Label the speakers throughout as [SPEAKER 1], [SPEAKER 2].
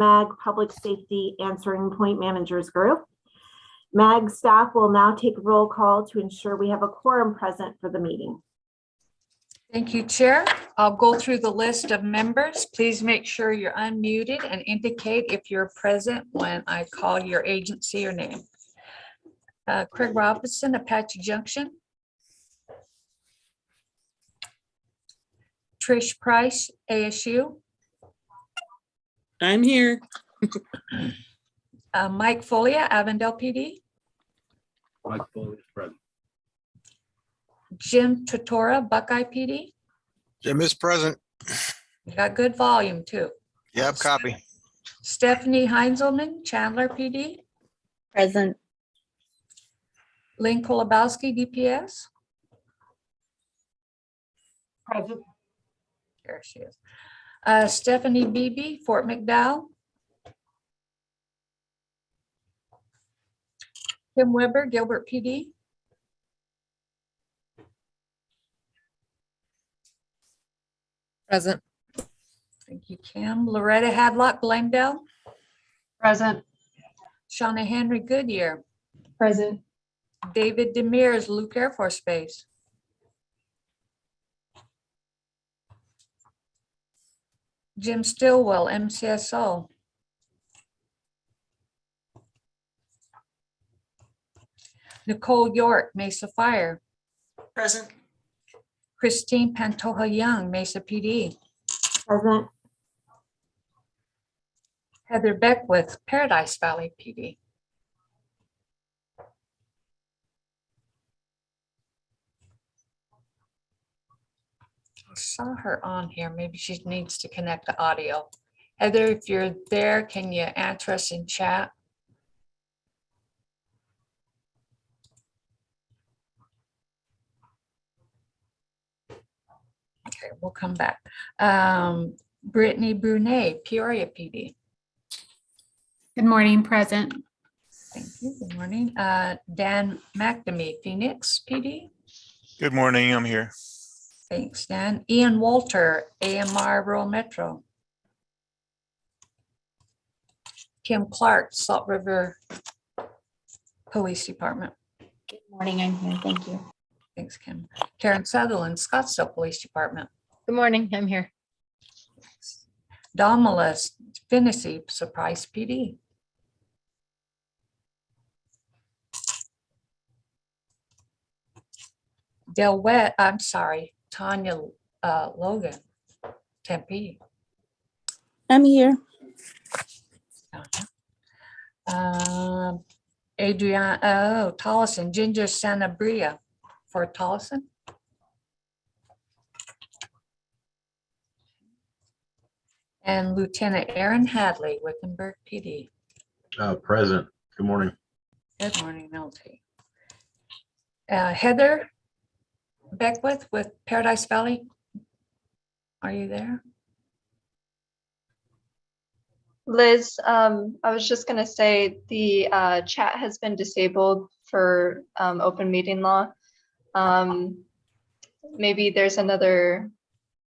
[SPEAKER 1] MAG Public Safety Answering Point Managers Group. MAG staff will now take a roll call to ensure we have a quorum present for the meeting.
[SPEAKER 2] Thank you, Chair. I'll go through the list of members. Please make sure you're unmuted and indicate if you're present when I call your agency or name. Craig Robinson, Apache Junction. Trish Price, ASU.
[SPEAKER 3] I'm here.
[SPEAKER 2] Mike Folia, Avondale PD.
[SPEAKER 4] Mike Foley is present.
[SPEAKER 2] Jim Totora, Buckeye PD.
[SPEAKER 5] Jim is present.
[SPEAKER 2] You got good volume too.
[SPEAKER 5] Yep, copy.
[SPEAKER 2] Stephanie Heinzelman, Chandler PD.
[SPEAKER 6] Present.
[SPEAKER 2] Lynn Kolobowski, DPS.
[SPEAKER 1] Present.
[SPEAKER 2] There she is. Stephanie Beebe, Fort McDowell. Kim Weber, Gilbert PD.
[SPEAKER 6] Present.
[SPEAKER 2] Thank you, Kim. Loretta Hadlock, Glendale.
[SPEAKER 6] Present.
[SPEAKER 2] Shauna Henry, Goodyear.
[SPEAKER 6] Present.
[SPEAKER 2] David Demers, Luke Air Force Base. Jim Stillwell, MCSO. Nicole York, Mesa Fire.
[SPEAKER 3] Present.
[SPEAKER 2] Christine Pantoja Young, Mesa PD.
[SPEAKER 1] Present.
[SPEAKER 2] Heather Beckwith, Paradise Valley PD. I saw her on here. Maybe she needs to connect to audio. Heather, if you're there, can you answer us in chat? Okay, we'll come back. Brittany Brunet, Peoria PD.
[SPEAKER 6] Good morning, present.
[SPEAKER 2] Thank you. Good morning. Dan McNamee, Phoenix PD.
[SPEAKER 5] Good morning, I'm here.
[SPEAKER 2] Thanks, Dan. Ian Walter, AMR Rural Metro. Kim Clark, Salt River Police Department.
[SPEAKER 6] Good morning, I'm here. Thank you.
[SPEAKER 2] Thanks, Kim. Karen Sutherland, Scottsdale Police Department.
[SPEAKER 6] Good morning, I'm here.
[SPEAKER 2] Domalis, Finney, Surprise PD. Del Wet, I'm sorry, Tanya Logan, Tempe.
[SPEAKER 6] I'm here.
[SPEAKER 2] Adrian, Tolleson, Ginger Sanabria for Tolleson. And Lieutenant Aaron Hadley, Wickenburg PD.
[SPEAKER 4] Present. Good morning.
[SPEAKER 2] Good morning, LT. Heather Beckwith with Paradise Valley. Are you there?
[SPEAKER 7] Liz, I was just going to say the chat has been disabled for open meeting law. Maybe there's another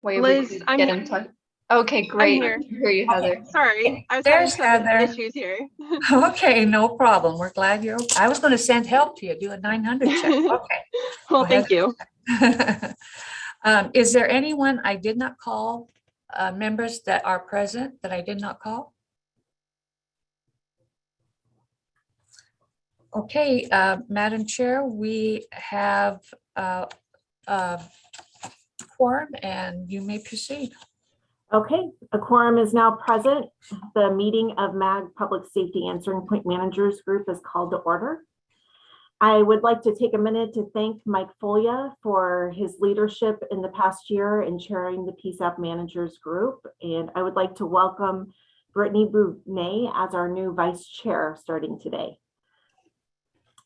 [SPEAKER 7] way
[SPEAKER 8] Liz,
[SPEAKER 7] we could get in touch. Okay, great.
[SPEAKER 8] here.
[SPEAKER 7] I can hear you, Heather.
[SPEAKER 8] Sorry, I was
[SPEAKER 2] There's
[SPEAKER 8] having some
[SPEAKER 2] Heather.
[SPEAKER 8] issues here.
[SPEAKER 2] Okay, no problem. We're glad you're, I was going to send help to you, do a 900 check. Okay.
[SPEAKER 8] Well,
[SPEAKER 2] Go
[SPEAKER 8] thank you.
[SPEAKER 2] Is there anyone I did not call, members that are present that I did not call? Okay, Madam Chair, we have quorum and you may proceed.
[SPEAKER 1] Okay, a quorum is now present. The meeting of MAG Public Safety Answering Point Managers Group is called to order. I would like to take a minute to thank Mike Folia for his leadership in the past year in chairing the PSAP Managers Group. And I would like to welcome Brittany Brunet as our new vice chair starting today.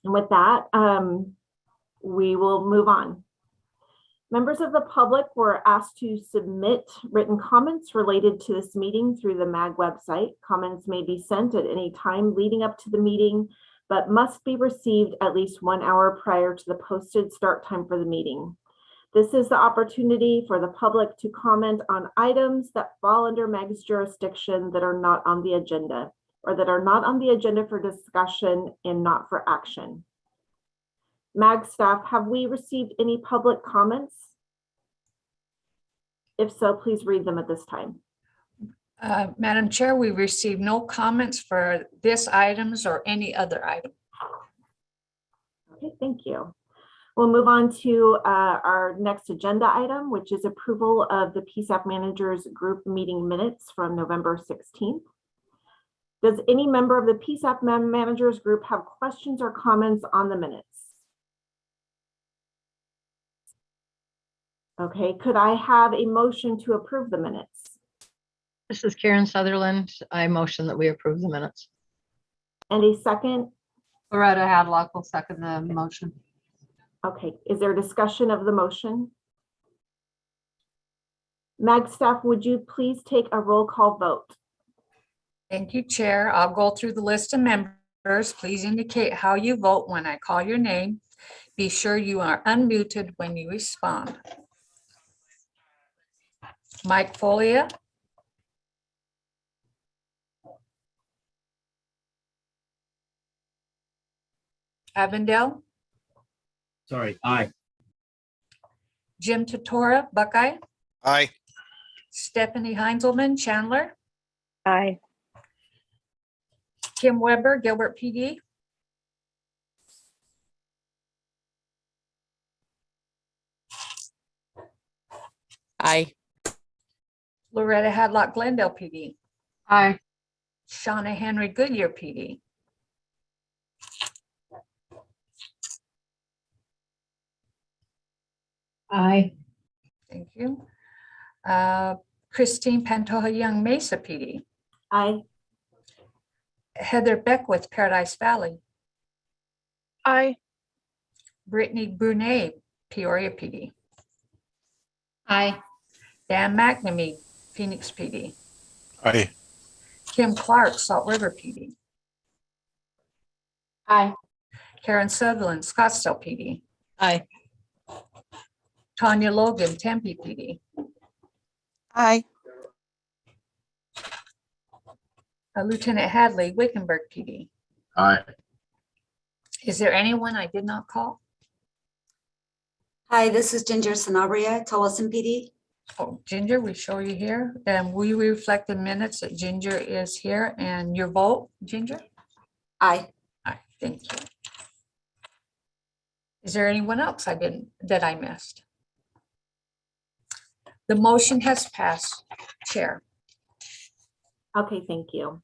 [SPEAKER 1] And with that, we will move on. Members of the public were asked to submit written comments related to this meeting through the MAG website. Comments may be sent at any time leading up to the meeting, but must be received at least 1 hour prior to the posted start time for the meeting. This is the opportunity for the public to comment on items that fall under MAG's jurisdiction that are not on the agenda, or that are not on the agenda for discussion and not for action. MAG staff, have we received any public comments? If so, please read them at this time.
[SPEAKER 2] Madam Chair, we received no comments for this items or any other item.
[SPEAKER 1] Okay, thank you. We'll move on to our next agenda item, which is approval of the PSAP Managers Group meeting minutes from November 16th. Does any member of the PSAP Managers Group have questions or comments on the minutes? Okay, could I have a motion to approve the minutes?
[SPEAKER 3] This is Karen Sutherland. I motion that we approve the minutes.
[SPEAKER 1] And a second?
[SPEAKER 8] Loretta Hadlock will second the motion.
[SPEAKER 1] Okay, is there discussion of the motion? MAG staff, would you please take a roll call vote?
[SPEAKER 2] Thank you, Chair. I'll go through the list of members. Please indicate how you vote when I call your name. Be sure you are unmuted when you respond. Mike Folia. Avondale.
[SPEAKER 4] Sorry, aye.
[SPEAKER 2] Jim Totora, Buckeye.
[SPEAKER 5] Aye.
[SPEAKER 2] Stephanie Heinzelman, Chandler.
[SPEAKER 6] Aye.
[SPEAKER 2] Kim Weber, Gilbert PD.
[SPEAKER 6] Aye.
[SPEAKER 2] Loretta Hadlock, Glendale PD.
[SPEAKER 8] Aye.
[SPEAKER 2] Shauna Henry, Goodyear PD.
[SPEAKER 3] Aye.
[SPEAKER 2] Thank you. Christine Pantoja Young, Mesa PD.
[SPEAKER 1] Aye.
[SPEAKER 2] Heather Beckwith, Paradise Valley.
[SPEAKER 6] Aye.
[SPEAKER 2] Brittany Brunet, Peoria PD.
[SPEAKER 6] Aye.
[SPEAKER 2] Dan McNamee, Phoenix PD.
[SPEAKER 5] Aye.
[SPEAKER 2] Kim Clark, Salt River PD.
[SPEAKER 6] Aye.
[SPEAKER 2] Karen Sutherland, Scottsdale PD.
[SPEAKER 3] Aye.
[SPEAKER 2] Tanya Logan, Tempe PD.
[SPEAKER 6] Aye.
[SPEAKER 2] Lieutenant Hadley, Wickenburg PD.
[SPEAKER 4] Aye.
[SPEAKER 2] Is there anyone I did not call?
[SPEAKER 9] Hi, this is Ginger Sanabria, Tolleson PD.
[SPEAKER 2] Oh, Ginger, we show you here, and we reflect the minutes that Ginger is here, and your vote, Ginger?
[SPEAKER 9] Aye.
[SPEAKER 2] All right, thank you. Is there anyone else that I missed? The motion has passed, Chair.
[SPEAKER 1] Okay, thank you.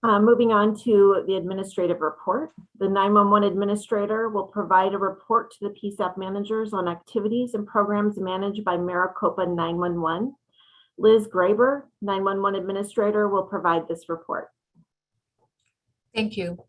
[SPEAKER 1] Moving on to the administrative report. The 911 administrator will provide a report to the PSAP managers on activities and programs managed by Maricopa 911. Liz Graber, 911 administrator, will provide this report.
[SPEAKER 2] Thank you.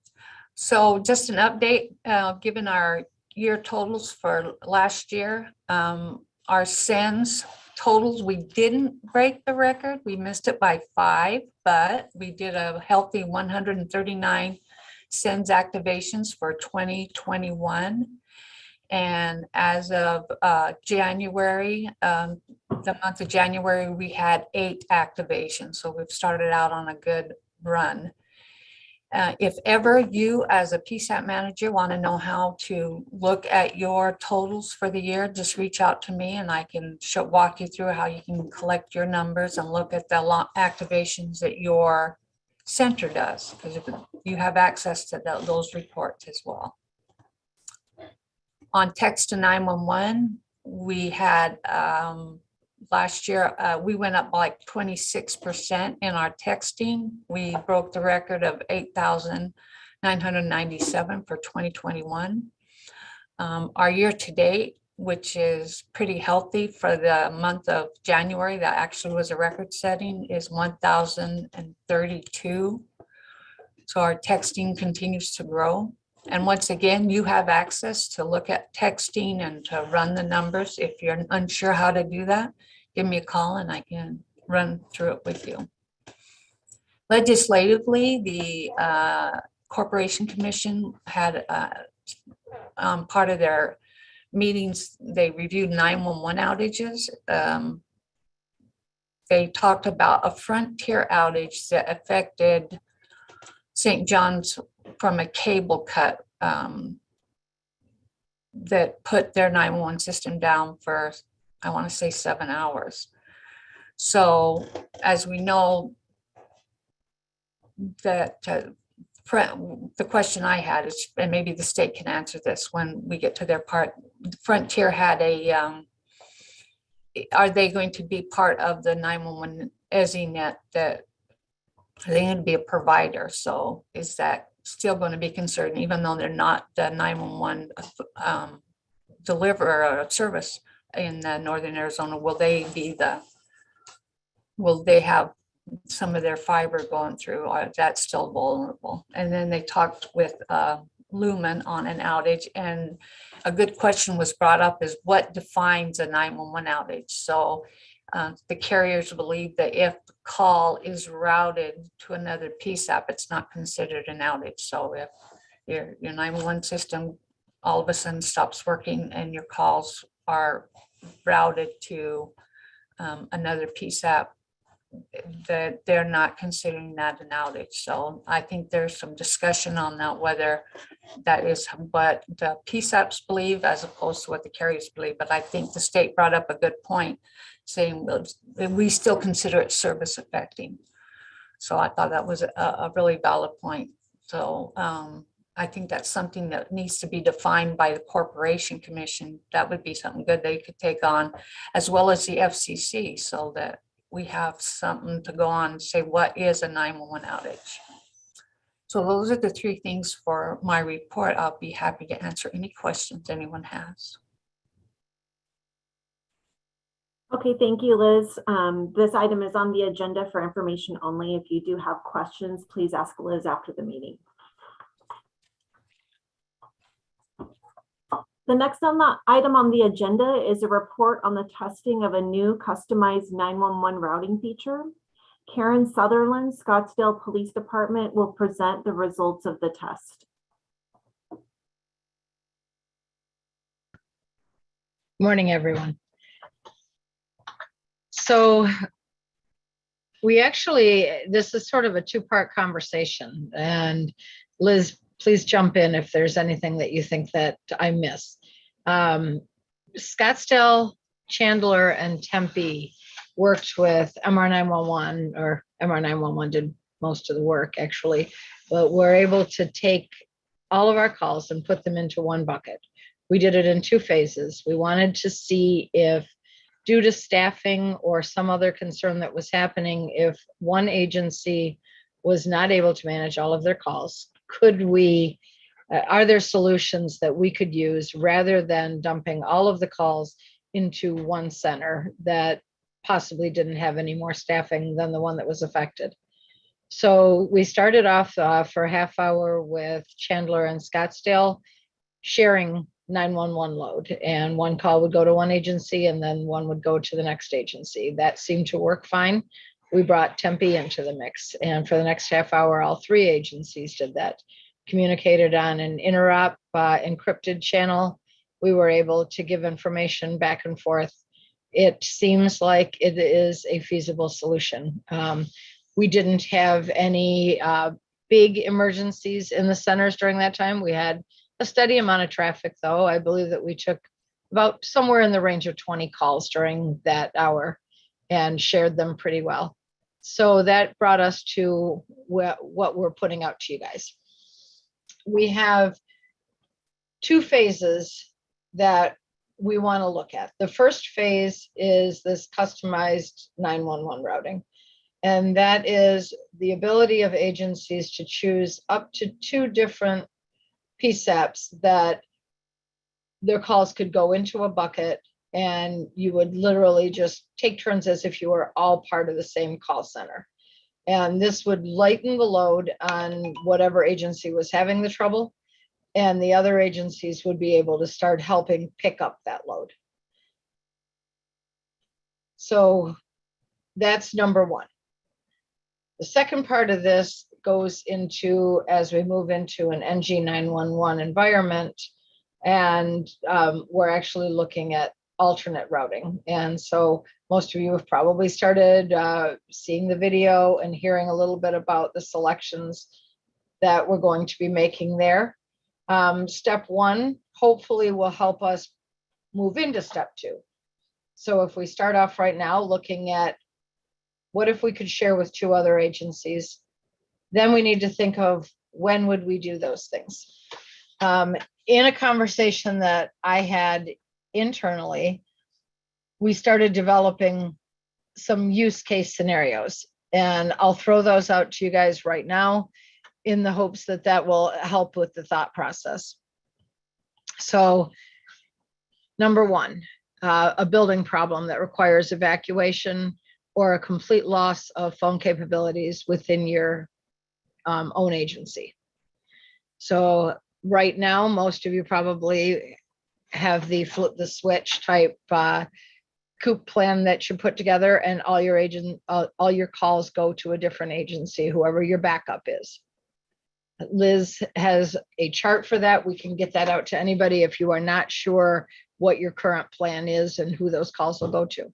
[SPEAKER 2] So just an update, given our year totals for last year, our sends totals, we didn't break the record. We missed it by 5, but we did a healthy 139 sends activations for 2021. And as of January, the month of January, we had 8 activations. So we've started out on a good run. If ever you as a PSAP manager want to know how to look at your totals for the year, just reach out to me and I can walk you through how you can collect your numbers and look at the activations that your center does, because you have access to those reports as well. On text to 911, we had last year, we went up like 26% in our texting. We broke the record of 8,997 for 2021. Our year to date, which is pretty healthy for the month of January, that actually was a record setting, is 1,032. So our texting continues to grow. And once again, you have access to look at texting and to run the numbers. If you're unsure how to do that, give me a call and I can run through it with you. Legislatively, the Corporation Commission had part of their meetings, they reviewed 911 outages. They talked about a Frontier outage that affected St. John's from a cable cut that put their 911 system down for, I want to say 7 hours. So as we know, that the question I had is, and maybe the state can answer this when we get to their part, Frontier had a, are they going to be part of the 911 EZNet, that are they going to be a provider? So is that still going to be concerned, even though they're not the 911 deliverer or service in northern Arizona? Will they be will they have some of their fiber going through, or that's still vulnerable? And then they talked with Lumen on an outage, and a good question was brought up is what defines a 911 outage? So the carriers believe that if the call is routed to another PSAP, it's not considered an outage. So if your 911 system all of a sudden stops working and your calls are routed to another PSAP, that they're not considering that an outage. So I think there's some discussion on that, whether that is what the PSAPs believe as opposed to what the carriers believe. But I think the state brought up a good point, saying we still consider it service affecting. So I thought that was a really valid point. So I think that's something that needs to be defined by the Corporation Commission. That would be something good they could take on, as well as the FCC, so that we have something to go on and say, what is a 911 outage? So those are the 3 things for my report. I'll be happy to answer any questions anyone has.
[SPEAKER 1] Okay, thank you, Liz. This item is on the agenda for information only. If you do have questions, please ask Liz after the meeting. The next item on the agenda is a report on the testing of a new customized 911 routing feature. Karen Sutherland, Scottsdale Police Department, will present the results of the test.
[SPEAKER 3] Morning, everyone. So this is sort of a 2-part conversation, and Liz, please jump in if there's anything that you think that I missed. Scottsdale, Chandler, and Tempe worked with MR911, or MR911 did most of the work actually, but we're able to take all of our calls and put them into one bucket. We did it in 2 phases. We wanted to see if, due to staffing or some other concern that was happening, if one agency was not able to manage all of their calls, are there solutions that we could use rather than dumping all of the calls into one center that possibly didn't have any more staffing than the one that was affected? So we started off for a half hour with Chandler and Scottsdale sharing 911 load, and one call would go to one agency and then one would go to the next agency. That seemed to work fine. We brought Tempe into the mix, and for the next half hour, all 3 agencies did that. Communicated on an interop encrypted channel. We were able to give information back and forth. It seems like it is a feasible solution. We didn't have any big emergencies in the centers during that time. We had a steady amount of traffic, though. I believe that we took about somewhere in the range of 20 calls during that hour and shared them pretty well. So that brought us to what we're putting out to you guys. We have 2 phases that we want to look at. The first phase is this customized 911 routing. And that is the ability of agencies to choose up to 2 different PSAPs that their calls could go into a bucket, and you would literally just take turns as if you were all part of the same call center. And this would lighten the load on whatever agency was having the trouble, and the other agencies would be able to start helping pick up that load. So that's number 1. The second part of this goes into, as we move into an NG911 environment, And we're actually looking at alternate routing. And so most of you have probably started seeing the video and hearing a little bit about the selections that we're going to be making there. Step one, hopefully will help us move into step two. So if we start off right now looking at what if we could share with 2 other agencies, then we need to think of when would we do those things. In a conversation that I had internally, we started developing some use case scenarios, and I'll throw those out to you guys right now in the hopes that that will help with the thought process. So number one, a building problem that requires evacuation or a complete loss of phone capabilities within your own agency. So right now, most of you probably have the flip the switch type COOP plan that you put together, and all your calls go to a different agency, whoever your backup is. Liz has a chart for that. We can get that out to anybody if you are not sure what your current plan is and who those calls will go to.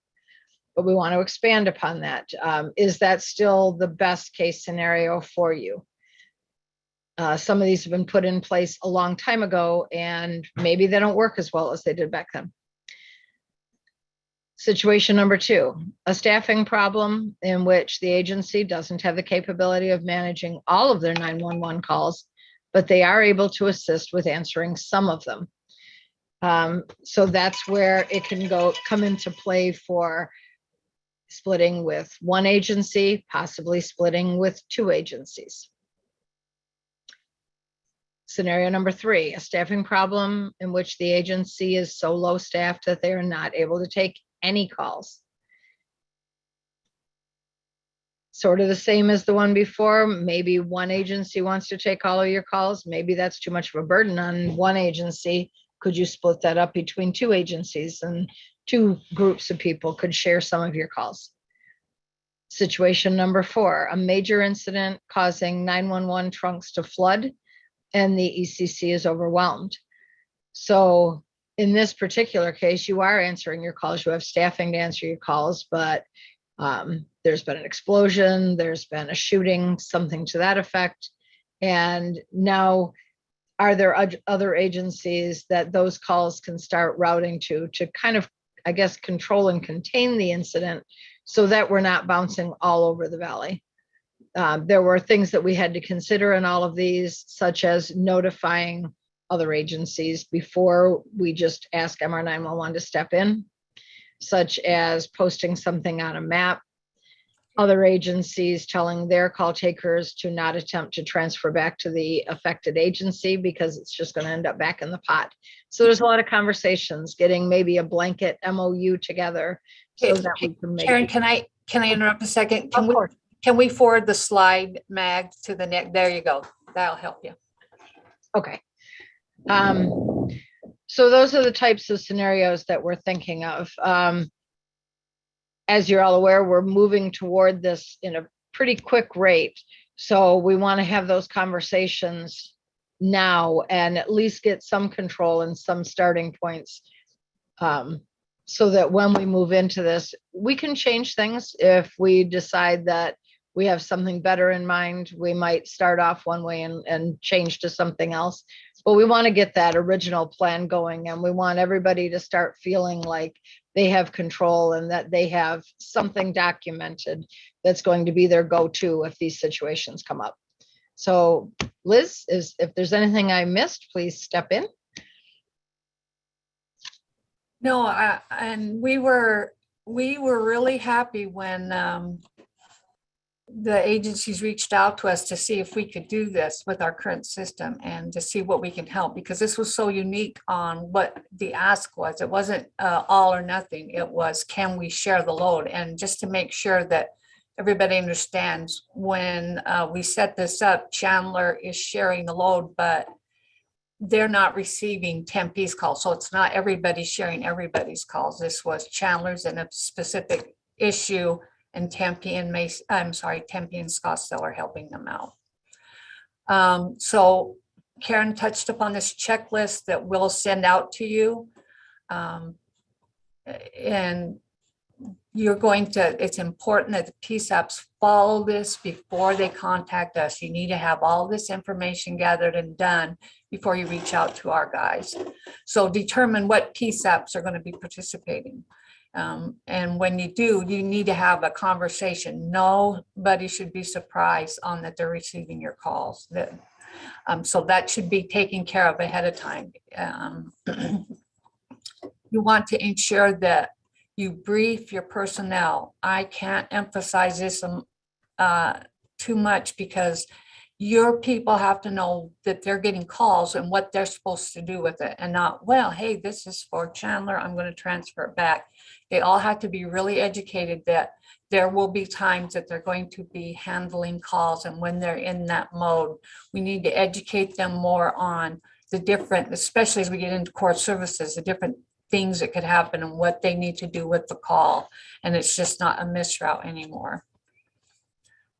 [SPEAKER 3] But we want to expand upon that. Is that still the best case scenario for you? Some of these have been put in place a long time ago, and maybe they don't work as well as they did back then. Situation number two, a staffing problem in which the agency doesn't have the capability of managing all of their 911 calls, but they are able to assist with answering some of them. So that's where it can come into play for splitting with one agency, possibly splitting with 2 agencies. Scenario number three, a staffing problem in which the agency is so low staffed that they are not able to take any calls. Sort of the same as the one before. Maybe one agency wants to take all of your calls. Maybe that's too much of a burden on one agency. Could you split that up between 2 agencies, and 2 groups of people could share some of your calls? Situation number 4, a major incident causing 911 trunks to flood and the ECC is overwhelmed. So in this particular case, you are answering your calls, you have staffing to answer your calls, but there's been an explosion, there's been a shooting, something to that effect. And now, are there other agencies that those calls can start routing to kind of, I guess, control and contain the incident so that we're not bouncing all over the valley? There were things that we had to consider in all of these, such as notifying other agencies before we just ask MR 911 to step in, such as posting something on a map, other agencies telling their call takers to not attempt to transfer back to the affected agency because it's just going to end up back in the pot. So there's a lot of conversations, getting maybe a blanket MOU together so that we can make.
[SPEAKER 2] Karen, can I interrupt a second?
[SPEAKER 3] Of course.
[SPEAKER 2] Can we forward the slide, Mag, to the next? There you go. That'll help you.
[SPEAKER 3] Okay. So those are the types of scenarios that we're thinking of. As you're all aware, we're moving toward this in a pretty quick rate. So we want to have those conversations now and at least get some control and some starting points, so that when we move into this, we can change things. If we decide that we have something better in mind, we might start off one way and change to something else. But we want to get that original plan going, and we want everybody to start feeling like they have control and that they have something documented that's going to be their go-to if these situations come up. So Liz, if there's anything I missed, please step in.
[SPEAKER 2] No, and we were really happy when the agencies reached out to us to see if we could do this with our current system and to see what we can help, because this was so unique on what the ask was. It wasn't all or nothing. It was, can we share the load? And just to make sure that everybody understands, when we set this up, Chandler is sharing the load, but they're not receiving Tempe's calls. So it's not everybody sharing everybody's calls. This was Chandler's in a specific issue, and Tempe and Tempe and Scottsdale are helping them out. So Karen touched upon this checklist that we'll send out to you. And you're going to, it's important that the PSAPs follow this before they contact us. You need to have all this information gathered and done before you reach out to our guys. So determine what PSAPs are going to be participating. And when you do, you need to have a conversation. Nobody should be surprised on that they're receiving your calls. So that should be taken care of ahead of time. You want to ensure that you brief your personnel. I can't emphasize this too much, because your people have to know that they're getting calls and what they're supposed to do with it, and not, well, hey, this is for Chandler, I'm going to transfer it back. They all have to be really educated that there will be times that they're going to be handling calls, and when they're in that mode, we need to educate them more on the different, especially as we get into core services, the different things that could happen and what they need to do with the call. And it's just not a misroute anymore.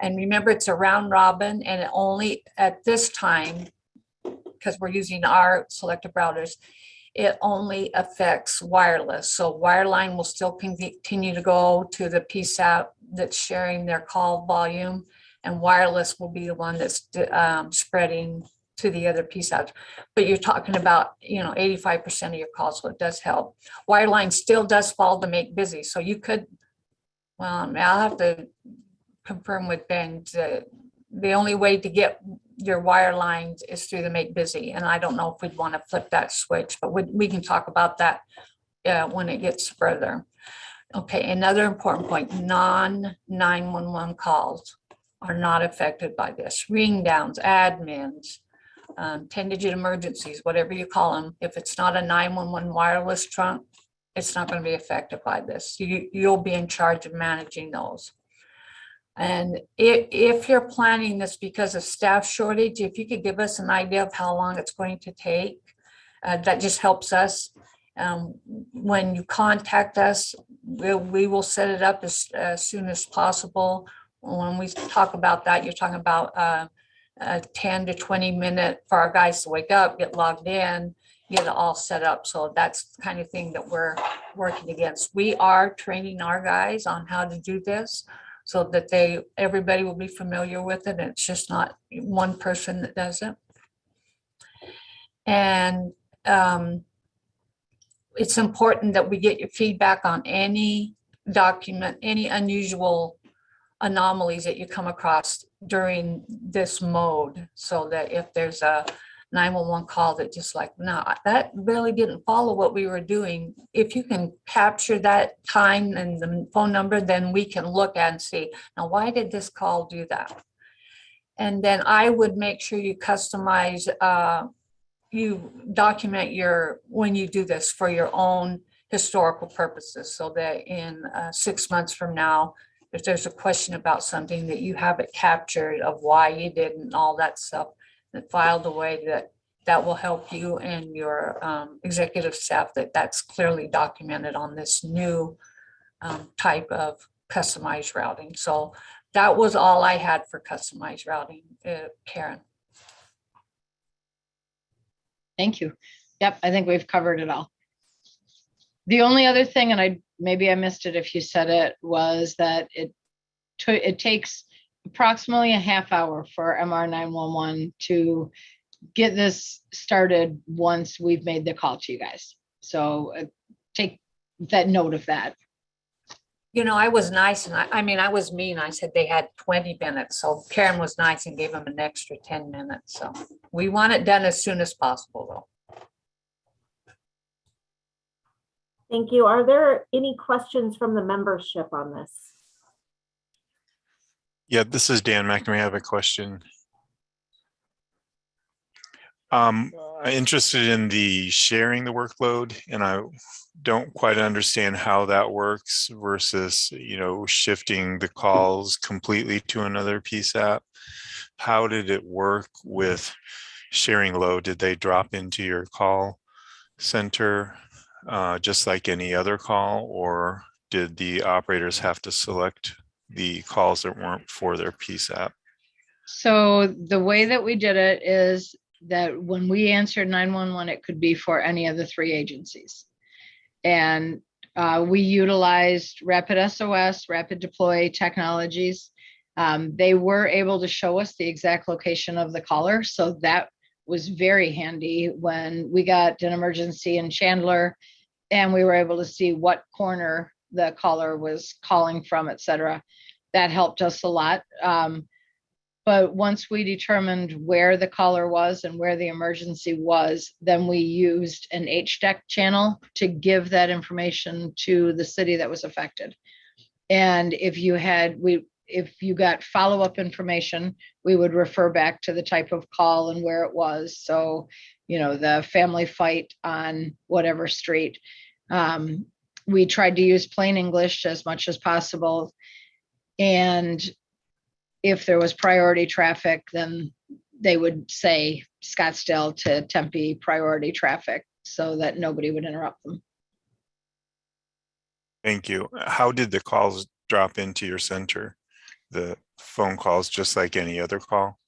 [SPEAKER 2] And remember, it's a round robin, and it only at this time, because we're using our selective routers, it only affects wireless. So wireline will still continue to go to the PSAP that's sharing their call volume, and wireless will be the one that's spreading to the other PSAPs. But you're talking about, 85% of your calls, so it does help. Wireline still does fall to make busy. So you could, well, I'll have to confirm with Ben, the only way to get your wire lines is through the make busy. And I don't know if we'd want to flip that switch, but we can talk about that when it gets further. Okay, another important point, non-911 calls are not affected by this. Ring downs, admins, 10-digit emergencies, whatever you call them. If it's not a 911 wireless trunk, it's not going to be affected by this. You'll be in charge of managing those. And if you're planning this because of staff shortage, if you could give us an idea of how long it's going to take, that just helps us. When you contact us, we will set it up as soon as possible. When we talk about that, you're talking about a 10 to 20 minute for our guys to wake up, get logged in, get it all set up. So that's the kind of thing that we're working against. We are training our guys on how to do this, so that everybody will be familiar with it. And it's just not one person that does it. And it's important that we get your feedback on any document, any unusual anomalies that you come across during this mode, so that if there's a 911 call that just like, no, that really didn't follow what we were doing. If you can capture that time and the phone number, then we can look at and see, now, why did this call do that? And then I would make sure you customize, you document when you do this for your own historical purposes, so that in 6 months from now, if there's a question about something, that you have it captured of why you did and all that stuff, and filed away, that will help you and your executive staff, that's clearly documented on this new type of customized routing. So that was all I had for customized routing, Karen.
[SPEAKER 3] Thank you. Yep, I think we've covered it all. The only other thing, and maybe I missed it if you said it, was that it takes approximately a half hour for MR 911 to get this started once we've made the call to you guys. So take that note of that.
[SPEAKER 2] I was nice, and I was mean. I said they had 20 minutes. So Karen was nice and gave them an extra 10 minutes. So we want it done as soon as possible, though.
[SPEAKER 1] Thank you. Are there any questions from the membership on this?
[SPEAKER 5] Yeah, this is Dan McNamee. I have a question. I'm interested in the sharing the workload, and I don't quite understand how that works versus, shifting the calls completely to another PSAP. How did it work with sharing load? Did they drop into your call center just like any other call, or did the operators have to select the calls that weren't for their PSAP?
[SPEAKER 3] So the way that we did it is that when we answered 911, it could be for any of the three agencies. And we utilized Rapid SOS, Rapid Deploy Technologies. They were able to show us the exact location of the caller. So that was very handy when we got an emergency in Chandler and we were able to see what corner the caller was calling from, et cetera. That helped us a lot. But once we determined where the caller was and where the emergency was, then we used an HDEC channel to give that information to the city that was affected. And if you got follow-up information, we would refer back to the type of call and where it was. So, the family fight on whatever street. We tried to use plain English as much as possible. And if there was priority traffic, then they would say Scottsdale to Tempe priority traffic so that nobody would interrupt them.
[SPEAKER 5] Thank you. How did the calls drop into your center? The phone calls, just like any other call?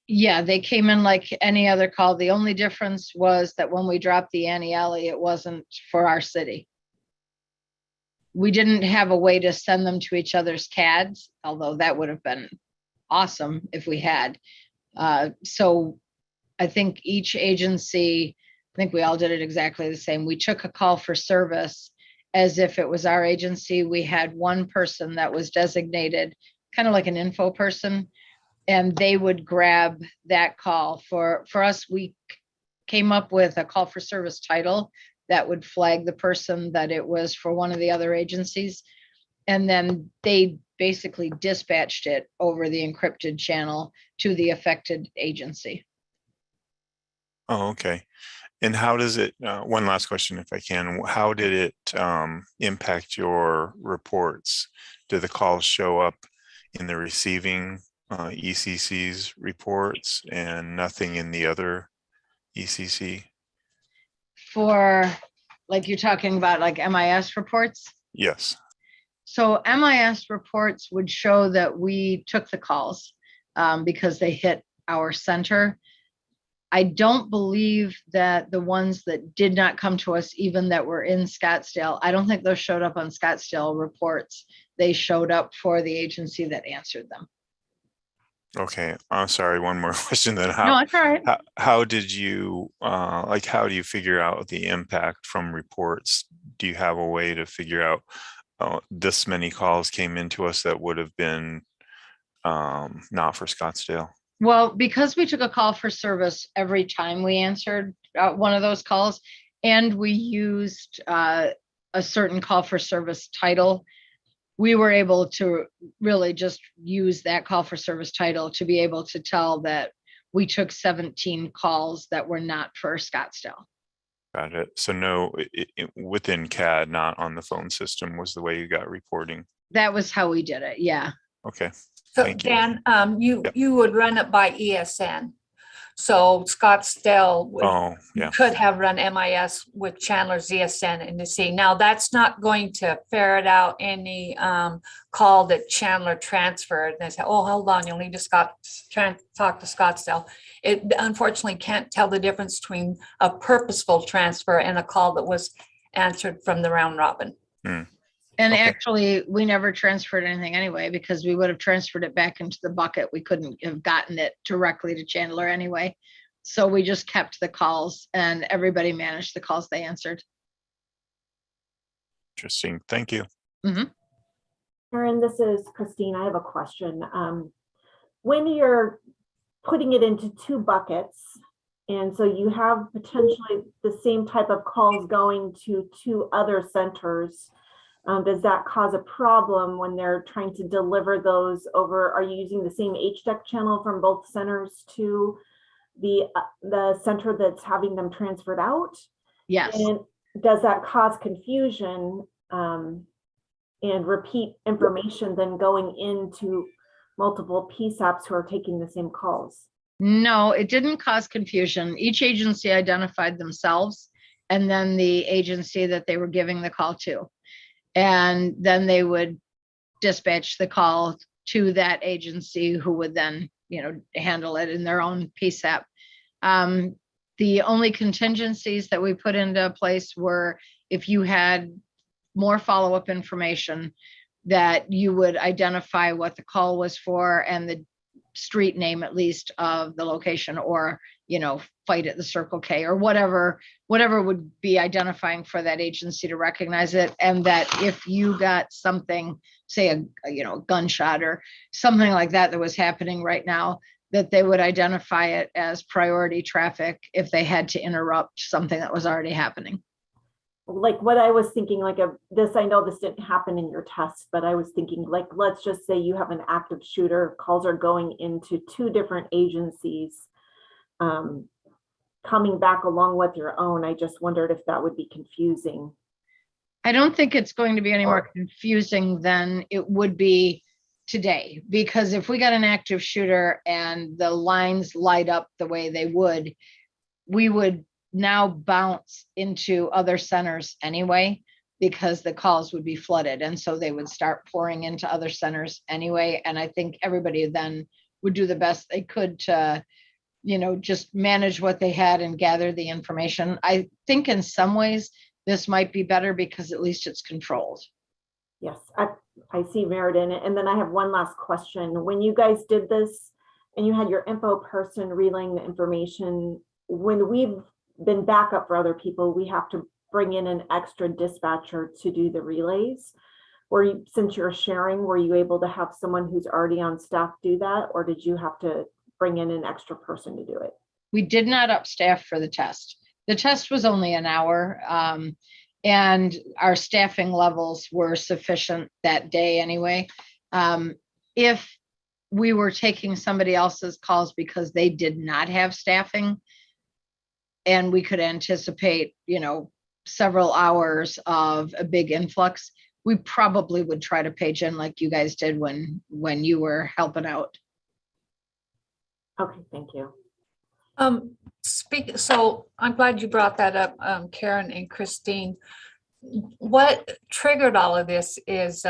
[SPEAKER 3] Yeah, they came in like any other call. The only difference was that when we dropped the Annie Alley, it wasn't for our city. We didn't have a way to send them to each other's CADs, although that would have been awesome if we had. So I think each agency, I think we all did it exactly the same. We took a call for service as if it was our agency. We had one person that was designated kind of like an info person, and they would grab that call. For us, we came up with a call for service title that would flag the person that it was for one of the other agencies. And then they basically dispatched it over the encrypted channel to the affected agency.
[SPEAKER 5] Oh, okay. And how does it, one last question, if I can, how did it impact your reports? Do the calls show up in the receiving ECC's reports and nothing in the other ECC?
[SPEAKER 3] For, like, you're talking about like MIS reports?
[SPEAKER 5] Yes.
[SPEAKER 3] So MIS reports would show that we took the calls because they hit our center. I don't believe that the ones that did not come to us, even that were in Scottsdale, I don't think those showed up on Scottsdale reports. They showed up for the agency that answered them.
[SPEAKER 5] Okay, I'm sorry, one more question then.
[SPEAKER 3] No, that's all right.
[SPEAKER 5] How did you, how do you figure out the impact from reports? Do you have a way to figure out this many calls came into us that would have been not for Scottsdale?
[SPEAKER 3] Well, because we took a call for service every time we answered one of those calls, and we used a certain call for service title, we were able to really just use that call for service title to be able to tell that we took 17 calls that were not for Scottsdale.
[SPEAKER 5] Got it. So no, within CAD, not on the phone system was the way you got reporting.
[SPEAKER 3] That was how we did it. Yeah.
[SPEAKER 5] Okay.
[SPEAKER 2] So
[SPEAKER 5] Thank you.
[SPEAKER 2] Dan, you would run it by ESN. So Scottsdale could have run MIS with Chandler's ESN and to see. Now that's not going to ferret out any call that Chandler transferred. And they say, oh, hold on, you'll need to talk to Scottsdale. It unfortunately can't tell the difference between a purposeful transfer and a call that was answered from the round robin.
[SPEAKER 3] And
[SPEAKER 5] Okay.
[SPEAKER 3] actually, we never transferred anything anyway, because we would have transferred it back into the bucket. We couldn't have gotten it directly to Chandler anyway. So we just kept the calls and everybody managed the calls they answered.
[SPEAKER 5] Interesting. Thank you.
[SPEAKER 1] Erin, this is Christine. I have a question. When you're putting it into two buckets, and so you have potentially the same type of calls going to two other centers, does that cause a problem when they're trying to deliver those over? Are you using the same HDEC channel from both centers to the center that's having them transferred out?
[SPEAKER 3] Yes.
[SPEAKER 1] And does that cause confusion and repeat information then going into multiple PSAPs who are taking the same calls?
[SPEAKER 3] No, it didn't cause confusion. Each agency identified themselves and then the agency that they were giving the call to. And then they would dispatch the call to that agency who would then, handle it in their own PSAP. The only contingencies that we put into place were if you had more follow-up information, that you would identify what the call was for and the street name at least of the location, or, fight at the Circle K or whatever would be identifying for that agency to recognize it. And that if you got something, say a gunshot or something like that was happening right now, that they would identify it as priority traffic if they had to interrupt something that was already happening.
[SPEAKER 1] Like what I was thinking, like this, I know this didn't happen in your test, but I was thinking, like, let's just say you have an active shooter, calls are going into 2 different agencies, coming back along with your own. I just wondered if that would be confusing.
[SPEAKER 3] I don't think it's going to be any more confusing than it would be today, because if we got an active shooter and the lines light up the way they would, we would now bounce into other centers anyway, because the calls would be flooded. And so they would start pouring into other centers anyway. And I think everybody then would do the best they could to, just manage what they had and gather the information. I think in some ways this might be better because at least it's controlled.
[SPEAKER 1] Yes, I see merit in it. And then I have one last question. When you guys did this and you had your info person relaying the information, when we've been backup for other people, we have to bring in an extra dispatcher to do the relays. Since you're sharing, were you able to have someone who's already on staff do that? Or did you have to bring in an extra person to do it?
[SPEAKER 3] We did not up staff for the test. The test was only an hour, and our staffing levels were sufficient that day anyway. If we were taking somebody else's calls because they did not have staffing, and we could anticipate, several hours of a big influx, we probably would try to page in like you guys did when you were helping out.
[SPEAKER 1] Okay, thank you.
[SPEAKER 2] So I'm glad you brought that up, Karen and Christine. What triggered all of this is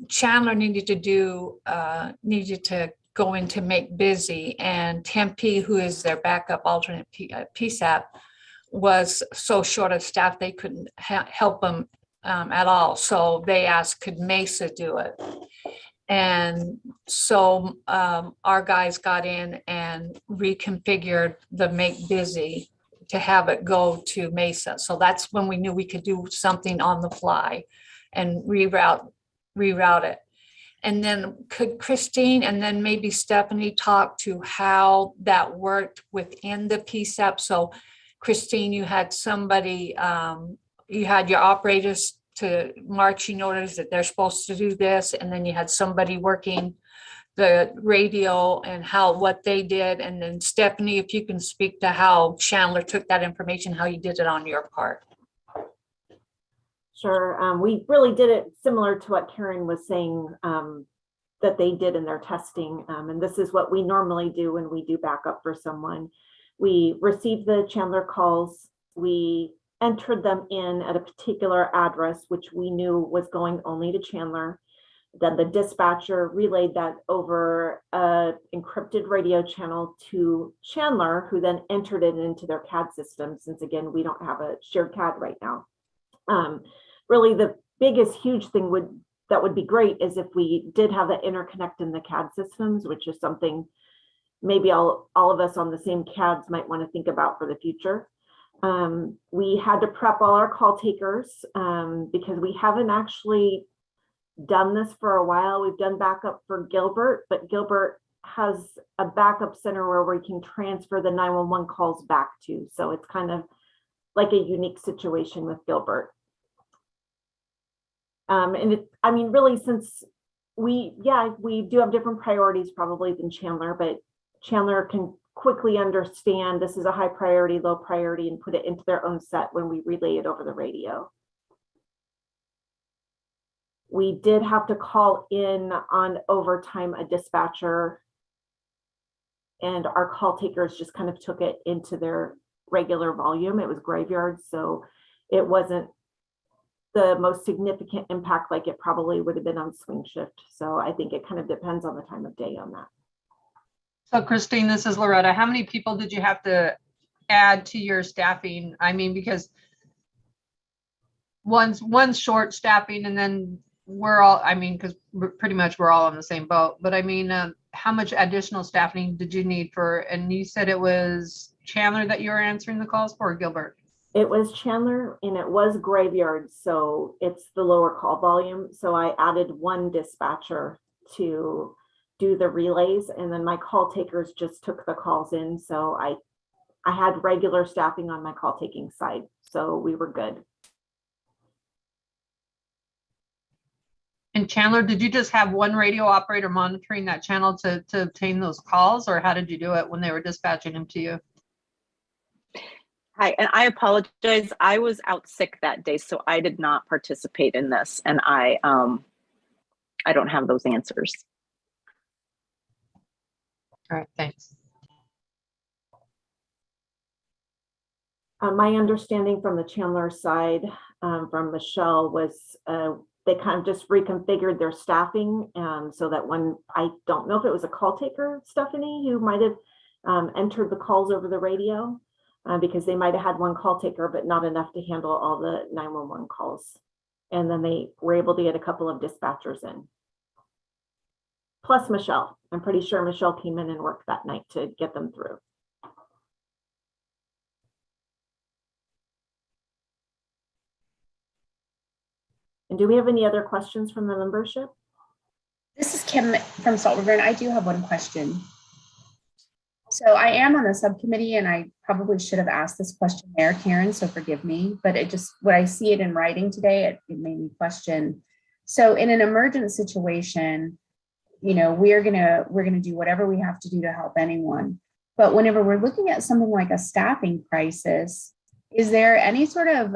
[SPEAKER 2] Chandler needed to go into Make Busy, and Tempe, who is their backup alternate PSAP, was so short of staff they couldn't help them at all. So they asked, could Mesa do it? And so our guys got in and reconfigured the Make Busy to have it go to Mesa. So that's when we knew we could do something on the fly and reroute it. And then could Christine and then maybe Stephanie talk to how that worked within the PSAP? So Christine, you had somebody, you had your operators to marching orders that they're supposed to do this, and then you had somebody working the radio and what they did. And then Stephanie, if you can speak to how Chandler took that information, how you did it on your part.
[SPEAKER 1] Sure. We really did it similar to what Karen was saying that they did in their testing. And this is what we normally do when we do backup for someone. We receive the Chandler calls. We entered them in at a particular address, which we knew was going only to Chandler. Then the dispatcher relayed that over an encrypted radio channel to Chandler, who then entered it into their CAD system, since again, we don't have a shared CAD right now. Really, the biggest huge thing that would be great is if we did have the interconnect in the CAD systems, which is something maybe all of us on the same CADs might want to think about for the future. We had to prep all our call takers because we haven't actually done this for a while. We've done backup for Gilbert, but Gilbert has a backup center where we can transfer the 911 calls back to. So it's kind of like a unique situation with Gilbert. Really, since we do have different priorities probably than Chandler, but Chandler can quickly understand this is a high priority, low priority, and put it into their own set when we relay it over the radio. We did have to call in on overtime a dispatcher, and our call takers just kind of took it into their regular volume. It was graveyard, so it wasn't the most significant impact like it probably would have been on swing shift. So I think it kind of depends on the time of day on that.
[SPEAKER 8] So Christine, this is Loretta. How many people did you have to add to your staffing? I mean, because one's short staffing and then we're all, I mean, because pretty much we're all on the same boat. But I mean, how much additional staffing did you need for, and you said it was Chandler that you were answering the calls for, or Gilbert?
[SPEAKER 1] It was Chandler and it was graveyard, so it's the lower call volume. So I added one dispatcher to do the relays, and then my call takers just took the calls in. So I had regular staffing on my call taking side, so we were good.
[SPEAKER 8] And Chandler, did you just have one radio operator monitoring that channel to obtain those calls, or how did you do it when they were dispatching them to you?
[SPEAKER 6] Hi, and I apologize. I was out sick that day, so I did not participate in this, and I don't have those answers.
[SPEAKER 8] All right, thanks.
[SPEAKER 1] My understanding from the Chandler side, from Michelle, was they kind of just reconfigured their staffing so that when, I don't know if it was a call taker, Stephanie, who might have entered the calls over the radio, because they might have had one call taker, but not enough to handle all the 911 calls. And then they were able to get a couple of dispatchers in. Plus Michelle. I'm pretty sure Michelle came in and worked that night to get them through. And do we have any other questions from the membership?
[SPEAKER 10] This is Kim from Salt River, and I do have one question. So I am on the subcommittee, and I probably should have asked this question there, Karen, so forgive me, but it just, when I see it in writing today, it made me question. So in an emergent situation, you know, we're gonna do whatever we have to do to help anyone. But whenever we're looking at something like a staffing crisis, is there any sort of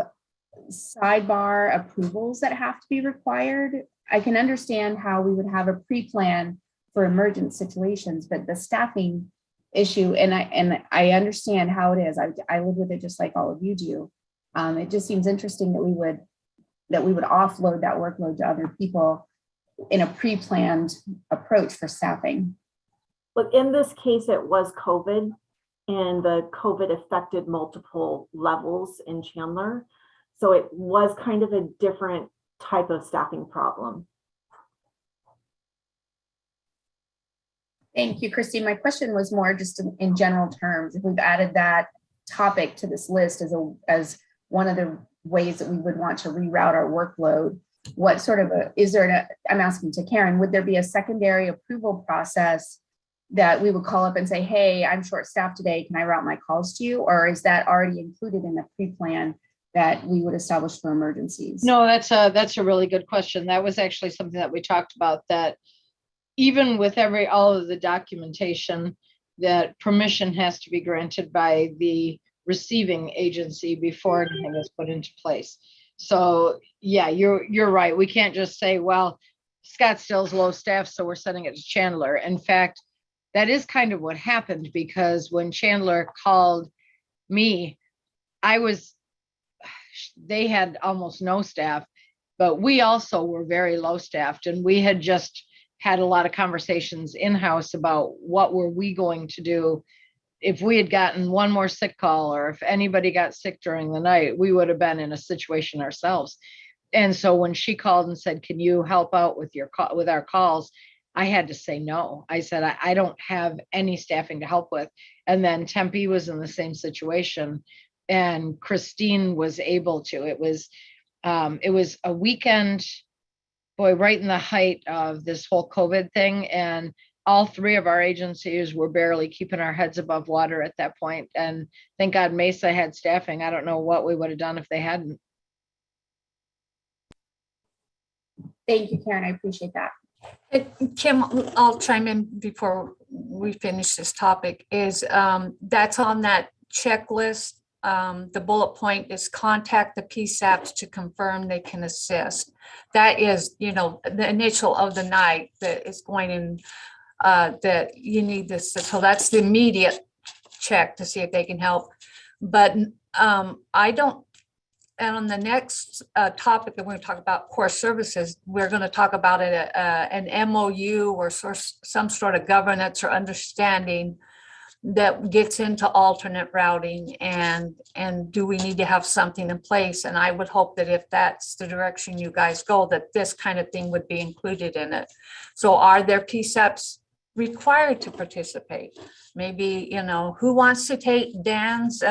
[SPEAKER 10] sidebar approvals that have to be required? I can understand how we would have a pre-plan for emergent situations, but the staffing issue, and I understand how it is. I live with it just like all of you do. It just seems interesting that we would offload that workload to other people in a pre-planned approach for staffing.
[SPEAKER 1] But in this case, it was COVID, and the COVID affected multiple levels in Chandler. So it was kind of a different type of staffing problem.
[SPEAKER 10] Thank you, Christine. My question was more just in general terms. If we've added that topic to this list as one of the ways that we would want to reroute our workload, what sort of I'm asking to Karen, would there be a secondary approval process that we would call up and say, hey, I'm short-staffed today, can I route my calls to you? Or is that already included in the pre-plan that we would establish for emergencies?
[SPEAKER 3] No, that's a really good question. That was actually something that we talked about, that even with all of the documentation, that permission has to be granted by the receiving agency before anything is put into place. So yeah, you're right. We can't just say, well, Scottsdale's low staff, so we're sending it to Chandler. In fact, that is kind of what happened, because when Chandler called me, they had almost no staff, but we also were very low staffed, and we had just had a lot of conversations in-house about what were we going to do if we had gotten one more sick call, or if anybody got sick during the night. We would have been in a situation ourselves. And so when she called and said, can you help out with our calls, I had to say no. I said, I don't have any staffing to help with. And then Tempe was in the same situation, and Christine was able to. It was a weekend, boy, right in the height of this whole COVID thing. And all three of our agencies were barely keeping our heads above water at that point. And thank God Mesa had staffing. I don't know what we would have done if they hadn't.
[SPEAKER 10] Thank you, Karen. I appreciate that.
[SPEAKER 2] Kim, I'll chime in before we finish this topic. Is that's on that checklist. The bullet point is contact the PSAPs to confirm they can assist. That is, the initial of the night that is going in, that you need this. So that's the immediate check to see if they can help. But I don't on the next topic that we're going to talk about core services, we're going to talk about an MOU or some sort of governance or understanding that gets into alternate routing, and do we need to have something in place? And I would hope that if that's the direction you guys go, that this kind of thing would be included in it. So are there PSAPs required to participate? Maybe, who wants to take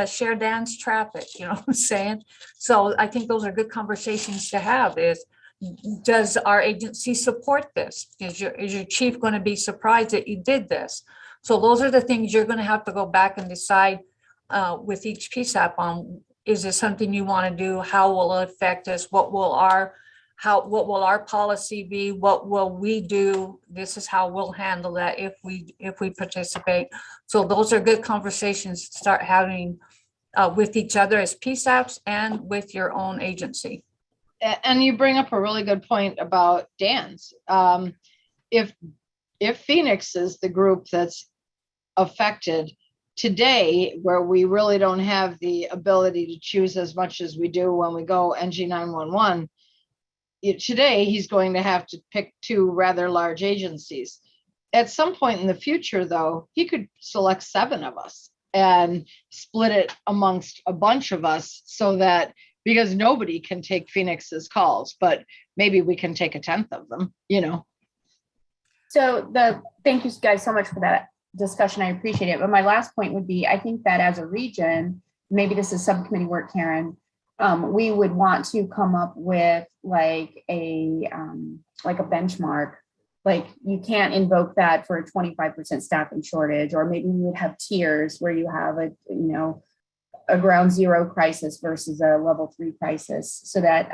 [SPEAKER 2] share Dan's traffic, you know what I'm saying? So I think those are good conversations to have. Does our agency support this? Is your chief going to be surprised that you did this? So those are the things you're going to have to go back and decide with each PSAP on. Is this something you want to do? How will it affect us? What will our policy be? What will we do? This is how we'll handle that if we participate. So those are good conversations to start having with each other as PSAPs and with your own agency.
[SPEAKER 3] And you bring up a really good point about Dan's. If Phoenix is the group that's affected today, where we really don't have the ability to choose as much as we do when we go NG 911, today he's going to have to pick two rather large agencies. At some point in the future, though, he could select 7 of us and split it amongst a bunch of us, so that, because nobody can take Phoenix's calls, but maybe we can take 1/10 of them,
[SPEAKER 10] So thank you guys so much for that discussion. I appreciate it. But my last point would be, I think that as a region, maybe this is subcommittee work, Karen, we would want to come up with like a benchmark. Like, you can't invoke that for a 25% staffing shortage, or maybe we would have tiers where you have a ground zero crisis versus a level 3 crisis, so that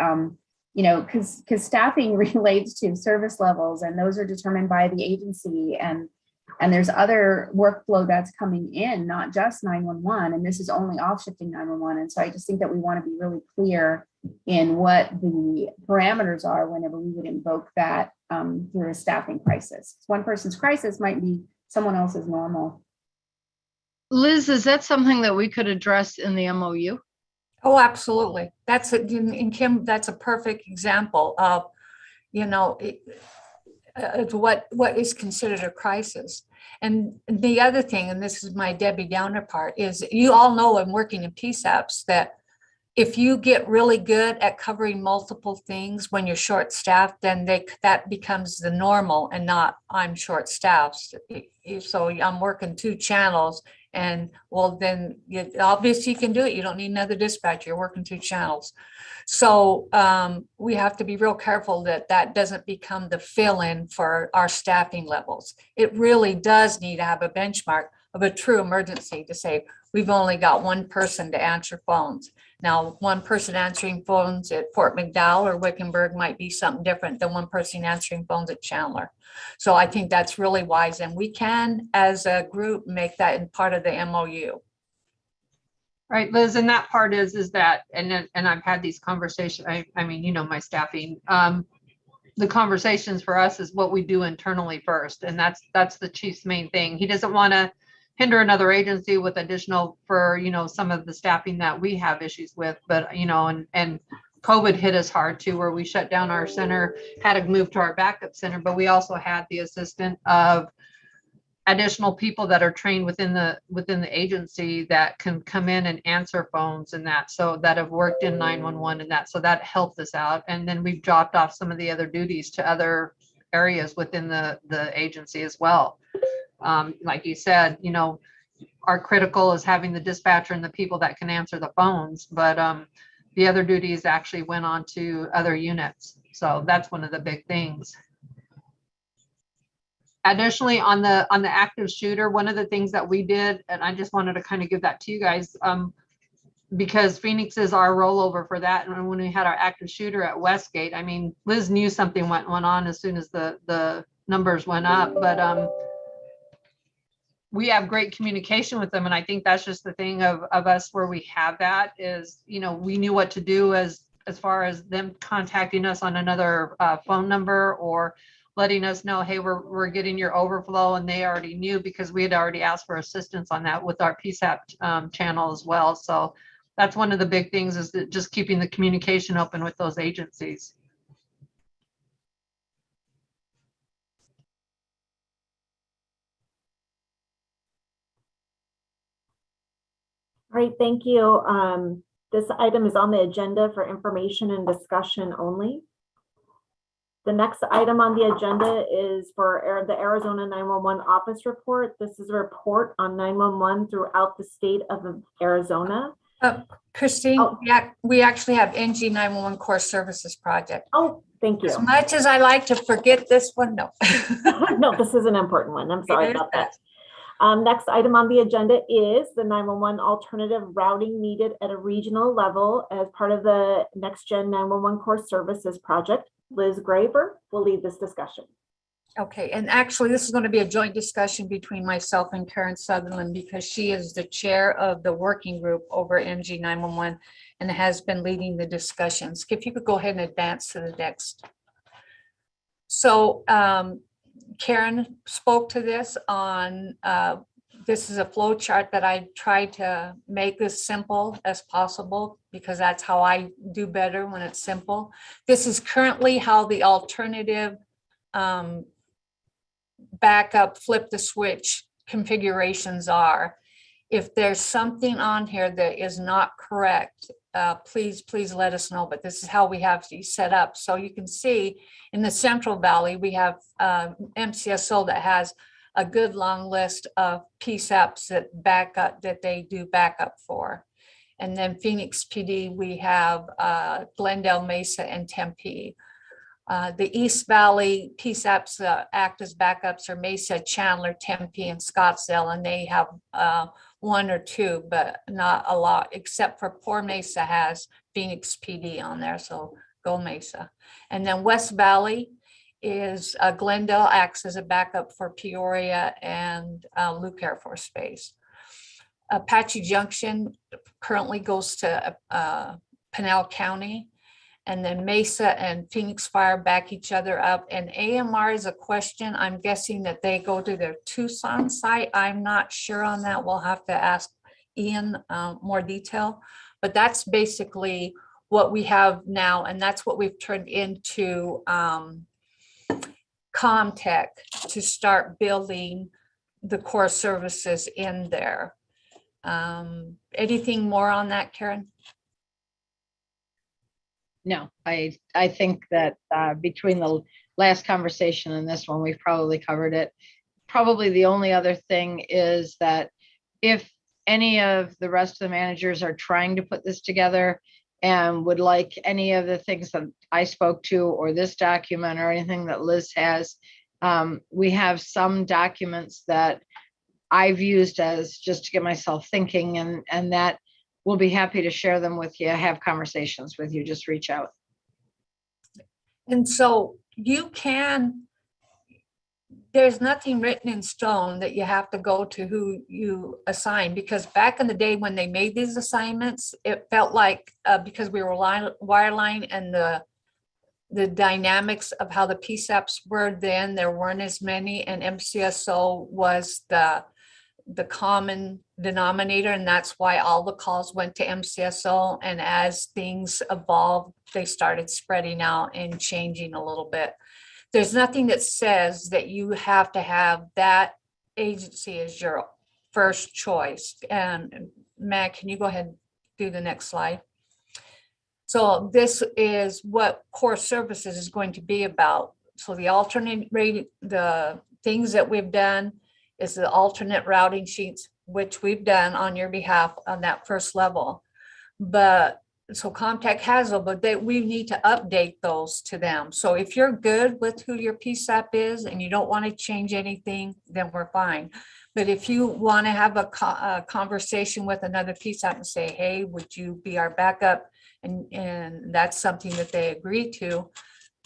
[SPEAKER 10] because staffing relates to service levels, and those are determined by the agency, and there's other workflow that's coming in, not just 911, and this is only off shifting 911. And so I just think that we want to be really clear in what the parameters are whenever we would invoke that through a staffing crisis. One person's crisis might be someone else's normal.
[SPEAKER 3] Liz, is that something that we could address in the MOU?
[SPEAKER 2] Oh, absolutely. And Kim, that's a perfect example of, what is considered a crisis. And the other thing, and this is my Debbie Downer part, is you all know in working in PSAPs that if you get really good at covering multiple things when you're short staffed, then that becomes the normal, and not I'm short staffed. So I'm working 2 channels, and well, then obviously you can do it. You don't need another dispatcher. You're working 2 channels. So we have to be real careful that doesn't become the fill-in for our staffing levels. It really does need to have a benchmark of a true emergency to say, we've only got 1 person to answer phones. Now, 1 person answering phones at Fort McDowell or Wickenburg might be something different than 1 person answering phones at Chandler. So I think that's really wise, and we can, as a group, make that in part of the MOU.
[SPEAKER 8] Right, Liz, and that part is that, and I've had these conversations, I mean, my staffing, the conversations for us is what we do internally first. And that's the chief's main thing. He doesn't want to hinder another agency with additional for, some of the staffing that we have issues with, but, and COVID hit us hard too, where we shut down our center, had to move to our backup center, but we also had the assistant of additional people that are trained within the agency that can come in and answer phones and that, so that have worked in 911 and that, so that helped us out. And then we've dropped off some of the other duties to other areas within the agency as well. Like you said, our critical is having the dispatcher and the people that can answer the phones, but the other duties actually went on to other units. So that's one of the big things. Additionally, on the active shooter, one of the things that we did, and I just wanted to kind of give that to you guys, because Phoenix is our rollover for that. And when we had our active shooter at Westgate, I mean, Liz knew something went on as soon as the numbers went up, but we have great communication with them. And I think that's just the thing of us where we have that is, we knew what to do as far as them contacting us on another phone number or letting us know, hey, we're getting your overflow, and they already knew because we had already asked for assistance on that with our PSAP channel as well. So That's one of the big things, is that just keeping the communication open with those agencies.
[SPEAKER 1] All right, thank you. This item is on the agenda for information and discussion only. The next item on the agenda is for the Arizona 911 office report. This is a report on 911 throughout the state of Arizona.
[SPEAKER 2] Christine,
[SPEAKER 1] Oh.
[SPEAKER 2] we actually have NG 911 Core Services Project.
[SPEAKER 1] Oh, thank you.
[SPEAKER 2] As much as I like to forget this one, no.
[SPEAKER 1] No, this is an important one. I'm sorry
[SPEAKER 2] It is
[SPEAKER 1] about that. Next item on the agenda is the 911 alternative routing needed at a regional level as part of the Next Gen 911 Core Services Project. Liz Graber will lead this discussion.
[SPEAKER 2] Okay, and actually this is going to be a joint discussion between myself and Karen Sutherland, because she is the chair of the working group over MG 911 and has been leading the discussions. If you could go ahead and advance to the next. So Karen spoke to this on, this is a flow chart that I tried to make as simple as possible, because that's how I do better when it's simple. This is currently how the alternative backup, flip the switch configurations are. If there's something on here that is not correct, please let us know. But this is how we have these set up. So you can see in the Central Valley, we have MCSO that has a good long list of PSAPs that they do backup for. And then Phoenix PD, we have Glendale, Mesa, and Tempe. The East Valley PSAPs act as backups are Mesa, Chandler, Tempe, and Scottsdale, and they have one or two, but not a lot, except for Poor Mesa has Phoenix PD on there, so go Mesa. And then West Valley is Glendale acts as a backup for Peoria and Luke Air Force Base. Apache Junction currently goes to Pinal County. And then Mesa and Phoenix Fire back each other up. And AMR is a question. I'm guessing that they go to their Tucson site. I'm not sure on that. We'll have to ask Ian more detail. But that's basically what we have now. And that's what we've turned into Comtech to start building the core services in there. Anything more on that, Karen?
[SPEAKER 3] No, I think that between the last conversation and this one, we've probably covered it. Probably the only other thing is that if any of the rest of the managers are trying to put this together and would like any of the things that I spoke to, or this document, or anything that Liz has, we have some documents that I've used as just to get myself thinking, and that we'll be happy to share them with you, have conversations with you, just reach out.
[SPEAKER 2] And so you can, there's nothing written in stone that you have to go to who you assign, because back in the day when they made these assignments, it felt like because we were wireline and the dynamics of how the PSAPs were then, there weren't as many, and MCSO was the common denominator, and that's why all the calls went to MCSO. And as things evolved, they started spreading out and changing a little bit. There's nothing that says that you have to have that agency as your first choice. And Matt, can you go ahead and do the next slide? So this is what core services is going to be about. So the alternate rate, the things that we've done is the alternate routing sheets, which we've done on your behalf on that first level. But so Comtech has them, but we need to update those to them. So if you're good with who your PSAP is and you don't want to change anything, then we're fine. But if you want to have a conversation with another PSAP and say, hey, would you be our backup? And that's something that they agree to,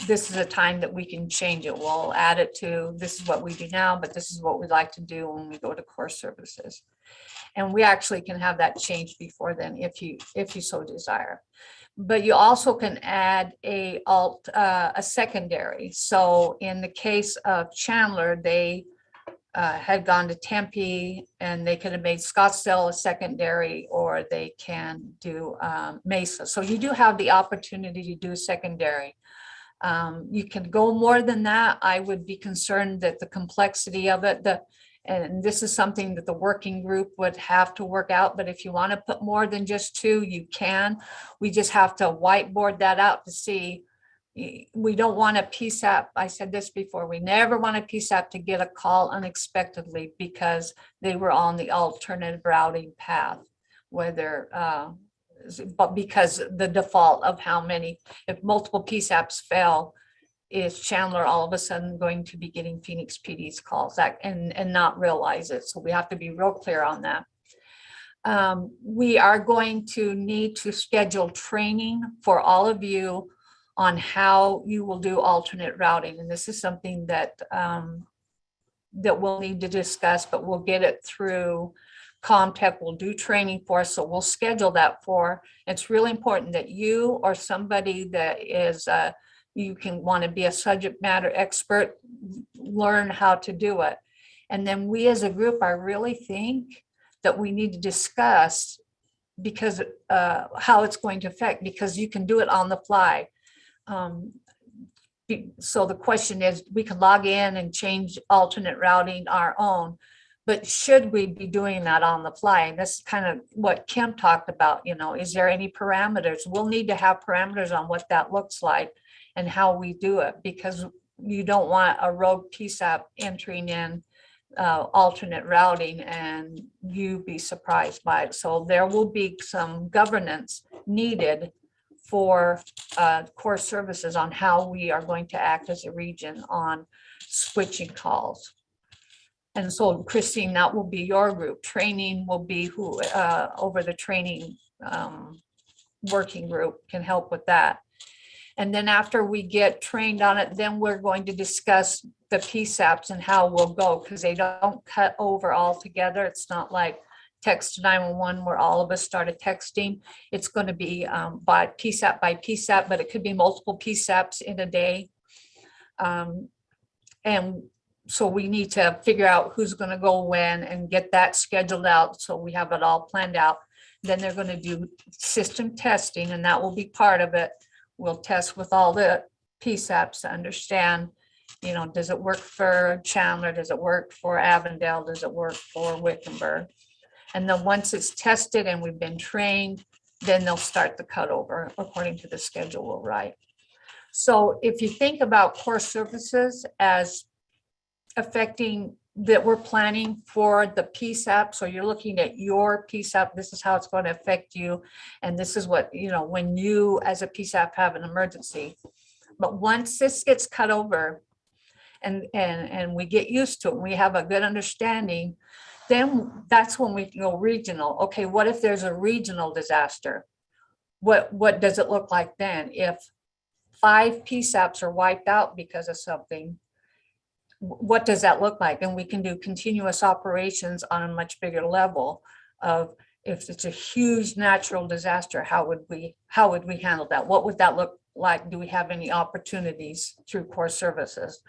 [SPEAKER 2] this is a time that we can change it. We'll add it to, this is what we do now, but this is what we'd like to do when we go to core services. And we actually can have that changed before then if you so desire. But you also can add a secondary. So in the case of Chandler, they had gone to Tempe, and they could have made Scottsdale a secondary, or they can do Mesa. So you do have the opportunity to do secondary. You can go more than that. I would be concerned that the complexity of it, and this is something that the working group would have to work out, but if you want to put more than just 2, you can. We just have to whiteboard that out to see. We don't want a PSAP. I said this before, we never want a PSAP to get a call unexpectedly because they were on the alternative routing path, whether, but because the default of how many, if multiple PSAPs fail, is Chandler all of a sudden going to be getting Phoenix PD's calls that and not realize it. So we have to be real clear on that. We are going to need to schedule training for all of you on how you will do alternate routing. And this is something that that we'll need to discuss, but we'll get it through Comtech. Will do training for us, so we'll schedule that for. It's really important that you or somebody that is you can want to be a subject matter expert, learn how to do it. And then we as a group, I really think that we need to discuss because how it's going to affect, because you can do it on the fly. So the question is, we can log in and change alternate routing our own, but should we be doing that on the fly? And that's kind of what Kim talked about, you know, is there any parameters? We'll need to have parameters on what that looks like and how we do it, because you don't want a rogue PSAP entering in alternate routing and you be surprised by it. So there will be some governance needed for core services on how we are going to act as a region on switching calls. And so Christine, that will be your group. Training will be who over the training working group can help with that. And then after we get trained on it, then we're going to discuss the PSAPs and how we'll go, because they don't cut over altogether. It's not like text to 911 where all of us started texting. It's going to be by PSAP, but it could be multiple PSAPs in a day. And so we need to figure out who's going to go when and get that scheduled out so we have it all planned out. Then they're going to do system testing, and that will be part of it. We'll test with all the PSAPs to understand, you know, does it work for Chandler? Does it work for Avondale? Does it work for Wickenburg? And then once it's tested and we've been trained, then they'll start the cutover according to the schedule we'll write. So if you think about core services as affecting that we're planning for the PSAP, so you're looking at your PSAP, this is how it's going to affect you. And this is what, you know, when you as a PSAP have an emergency. But once this gets cut over and we get used to it, we have a good understanding, then that's when we can go regional. Okay, what if there's a regional disaster? What does it look like then? If 5 PSAPs are wiped out because of something, what does that look like? And we can do continuous operations on a much bigger level of, if it's a huge natural disaster, how would we handle that? What would that look like? Do we have any opportunities through core services?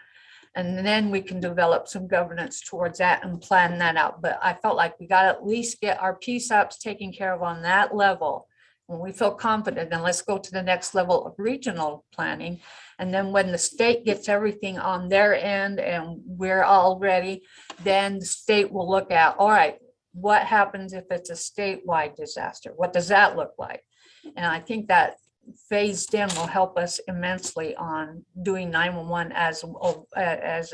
[SPEAKER 2] And then we can develop some governance towards that and plan that out. But I felt like we got to at least get our PSAPs taken care of on that level. When we feel confident, then let's go to the next level of regional planning. And then when the state gets everything on their end and we're all ready, then the state will look at, all right, what happens if it's a statewide disaster? What does that look like? And I think that phased in will help us immensely on doing 911 as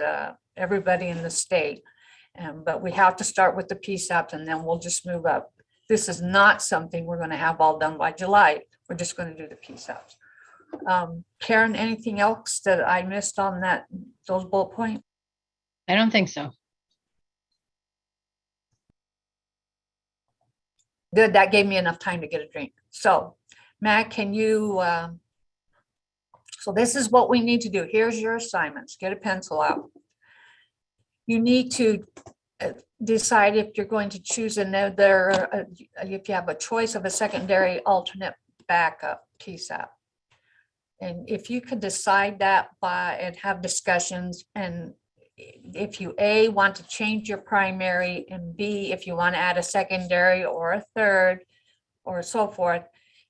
[SPEAKER 2] everybody in the state. But we have to start with the PSAPs and then we'll just move up. This is not something we're going to have all done by July. We're just going to do the PSAPs. Karen, anything else that I missed on those bullet points?
[SPEAKER 3] I don't think so.
[SPEAKER 2] Good, that gave me enough time to get a drink. So Matt, can you, so this is what we need to do. Here's your assignments. Get a pencil out. You need to decide if you're going to choose another, if you have a choice of a secondary alternate backup PSAP. And if you could decide that by and have discussions, and if you A, want to change your primary, and B, if you want to add a secondary or a third or so forth,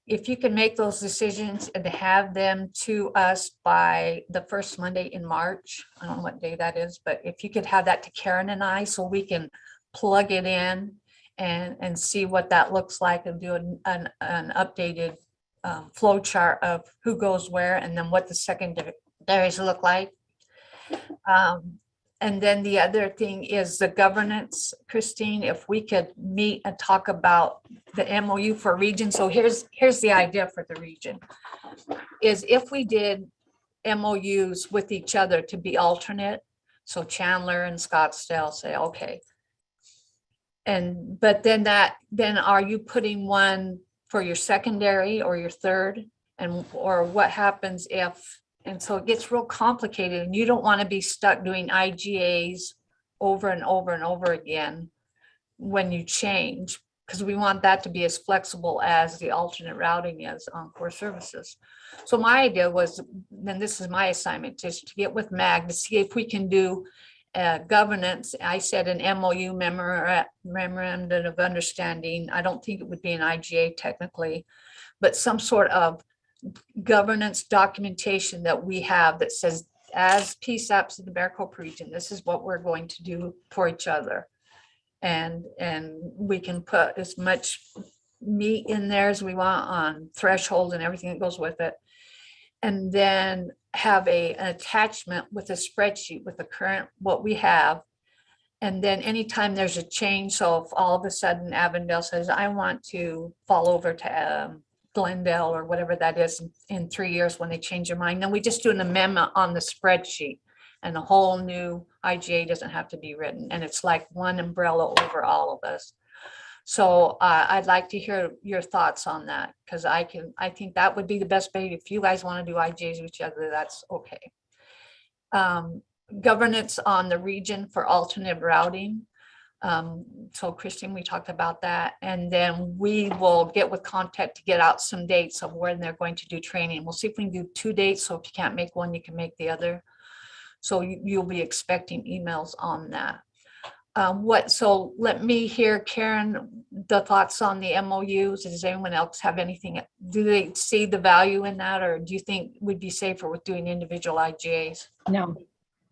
[SPEAKER 2] if you can make those decisions and have them to us by the first Monday in March, I don't know what day that is, but if you could have that to Karen and I, so we can plug it in and see what that looks like and do an updated flow chart of who goes where and then what the secondaries look like. And then the other thing is the governance, Christine, if we could meet and talk about the MOU for region. So here's the idea for the region, is if we did MOUs with each other to be alternate, so Chandler and Scottsdale say, okay. But then are you putting one for your secondary or your third? Or what happens if, and so it gets real complicated and you don't want to be stuck doing IGAs over and over and over again when you change, because we want that to be as flexible as the alternate routing is on core services. So my idea was, then this is my assignment, just to get with MAG to see if we can do governance. I said an MOU, memorandum of understanding. I don't think it would be an IGA technically, but some sort of governance documentation that we have that says, as PSAPs of the Maricopa region, this is what we're going to do for each other. And we can put as much meat in there as we want on threshold and everything that goes with it. And then have an attachment with a spreadsheet with the current, what we have. And then anytime there's a change, so if all of a sudden Avondale says, I want to fall over to Glendale or whatever that is in 3 years when they change their mind, then we just do an amendment on the spreadsheet and a whole new IGA doesn't have to be written. And it's like one umbrella over all of us. So I'd like to hear your thoughts on that, because I think that would be the best way. If you guys want to do IGAs with each other, that's okay. Governance on the region for alternate routing. So Christine, we talked about that, and then we will get with Contact to get out some dates of when they're going to do training. We'll see if we can do 2 dates. So if you can't make one, you can make the other. So you'll be expecting emails on that. So let me hear, Karen, the thoughts on the MOUs. Does anyone else have anything? Do they see the value in that, or do you think we'd be safer with doing individual IGAs?
[SPEAKER 3] No.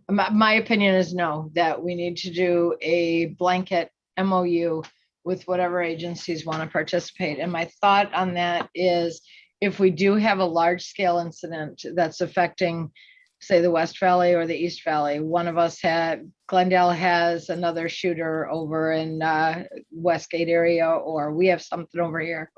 [SPEAKER 3] My opinion is no, that we need to do a blanket MOU with whatever agencies want to participate. And my thought on that is, if we do have a large scale incident that's affecting, say, the West Valley or the East Valley, one of us Glendale has another shooter over in Westgate area, or we have something over here.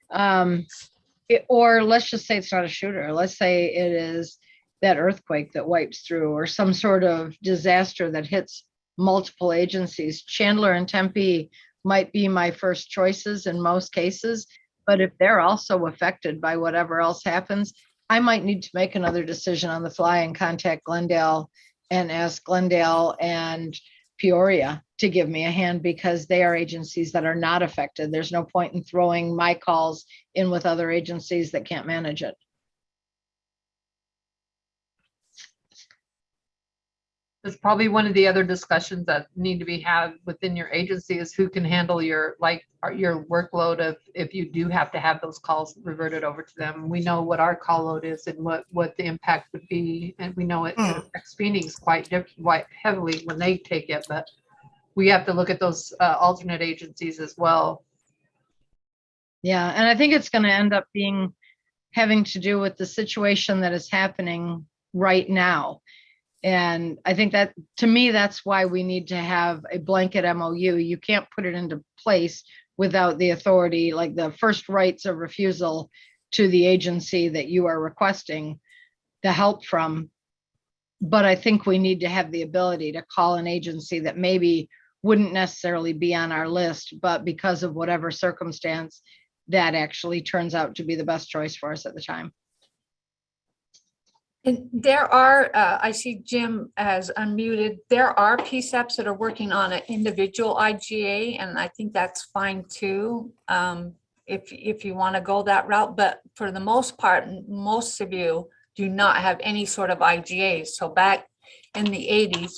[SPEAKER 3] Or let's just say it's not a shooter. Let's say it is that earthquake that wipes through, or some sort of disaster that hits multiple agencies. Chandler and Tempe might be my first choices in most cases, but if they're also affected by whatever else happens, I might need to make another decision on the fly and contact Glendale and ask Glendale and Peoria to give me a hand, because they are agencies that are not affected. There's no point in throwing my calls in with other agencies that can't manage it.
[SPEAKER 8] That's probably one of the other discussions that need to be had within your agency, is who can handle your workload of, if you do have to have those calls reverted over to them. We know what our call load is and what the impact would be. And we know it affects Phoenix quite heavily when they take it, but we have to look at those alternate agencies as well.
[SPEAKER 3] Yeah, and I think it's going to end up having to do with the situation that is happening right now. And I think that, to me, that's why we need to have a blanket MOU. You can't put it into place without the authority, like the first rights of refusal to the agency that you are requesting the help from. But I think we need to have the ability to call an agency that maybe wouldn't necessarily be on our list, but because of whatever circumstance, that actually turns out to be the best choice for us at the time.
[SPEAKER 2] And there are, I see Jim has unmuted. There are PSAPs that are working on an individual IGA, and I think that's fine too, if you want to go that route. But for the most part, most of you do not have any sort of IGAs. So back in the 80s,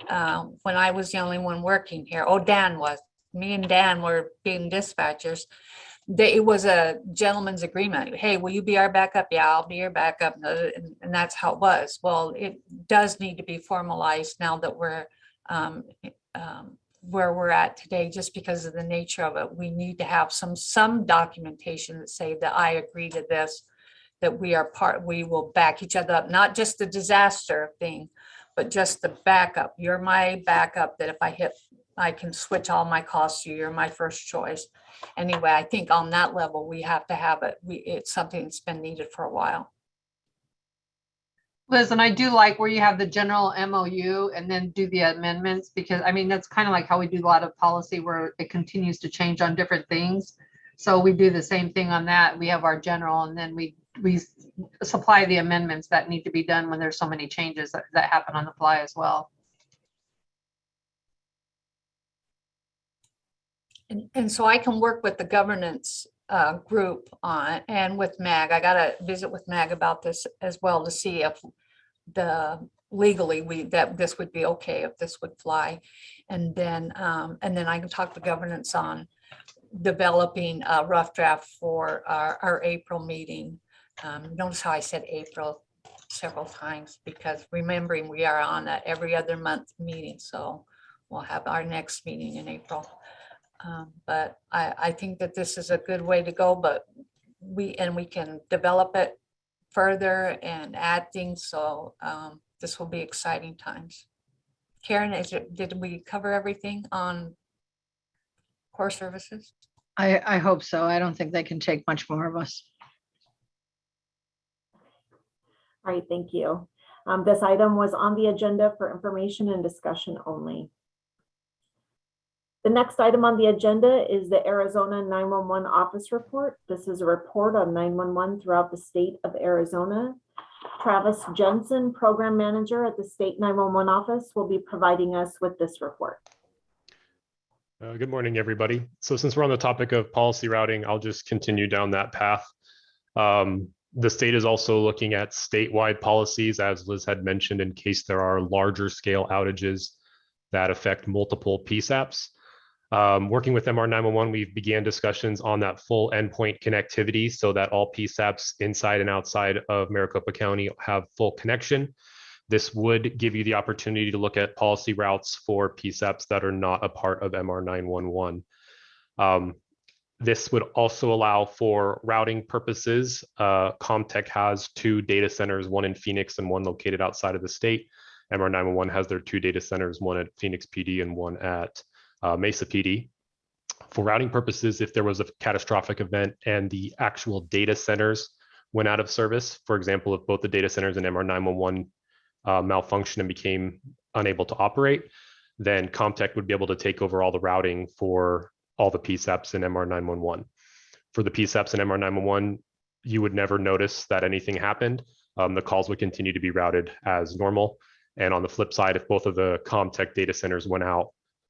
[SPEAKER 2] when I was the only one working here. Oh, Dan was. Me and Dan were being dispatchers. It was a gentleman's agreement. Hey, will you be our backup? Yeah, I'll be your backup. And that's how it was. Well, it does need to be formalized now that we're where we're at today, just because of the nature of it. We need to have some documentation that say that I agree to this, that we will back each other up, not just the disaster thing, but just the backup. You're my backup, that if I hit, I can switch all my calls to you. You're my first choice. Anyway, I think on that level, we have to have it. It's something that's been needed for a while.
[SPEAKER 8] Liz, and I do like where you have the general MOU and then do the amendments, because I mean, that's kind of like how we do a lot of policy where it continues to change on different things. So we do the same thing on that. We have our general, and then we supply the amendments that need to be done when there's so many changes that happen on the fly as well.
[SPEAKER 2] And so I can work with the governance group on, and with MAG. I got to visit with MAG about this as well to see if legally that this would be okay, if this would fly. And then I can talk to governance on developing a rough draft for our April meeting. Notice how I said April several times, because remembering we are on that every other month meeting. So we'll have our next meeting in April. But I think that this is a good way to go, but we can develop it further and add things. So this will be exciting times. Karen, did we cover everything on core services?
[SPEAKER 3] I hope so. I don't think they can take much more of us.
[SPEAKER 1] All right, thank you. This item was on the agenda for information and discussion only. The next item on the agenda is the Arizona 911 Office Report. This is a report on 911 throughout the state of Arizona. Travis Jensen, Program Manager at the State 911 Office, will be providing us with this report.
[SPEAKER 11] Good morning, everybody. So since we're on the topic of policy routing, I'll just continue down that path. The state is also looking at statewide policies, as Liz had mentioned, in case there are larger scale outages that affect multiple PSAPs. Working with MR911, we've began discussions on that full endpoint connectivity so that all PSAPs inside and outside of Maricopa County have full connection. This would give you the opportunity to look at policy routes for PSAPs that are not a part of MR911. This would also allow for routing purposes. Comtech has 2 data centers, one in Phoenix and one located outside of the state. MR911 has their 2 data centers, one at Phoenix PD and one at Mesa PD. For routing purposes, if there was a catastrophic event and the actual data centers went out of service, for example, if both the data centers and MR911 malfunctioned and became unable to operate, then Comtech would be able to take over all the routing for all the PSAPs in MR911. For the PSAPs in MR911, you would never notice that anything happened. The calls would continue to be routed as normal. And on the flip side, if both of the Comtech data centers went out,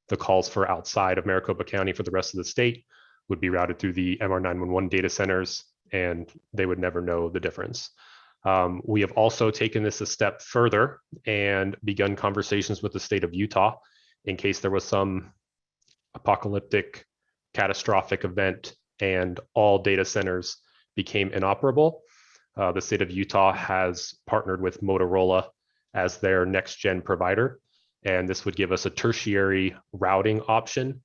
[SPEAKER 11] the calls for outside of Maricopa County for the rest of the state would be routed through the MR911 data centers, and they would never know the difference. We have also taken this a step further and begun conversations with the state of Utah in case there was some apocalyptic catastrophic event and all data centers became inoperable. The state of Utah has partnered with Motorola as their next gen provider, and this would give us a tertiary routing option.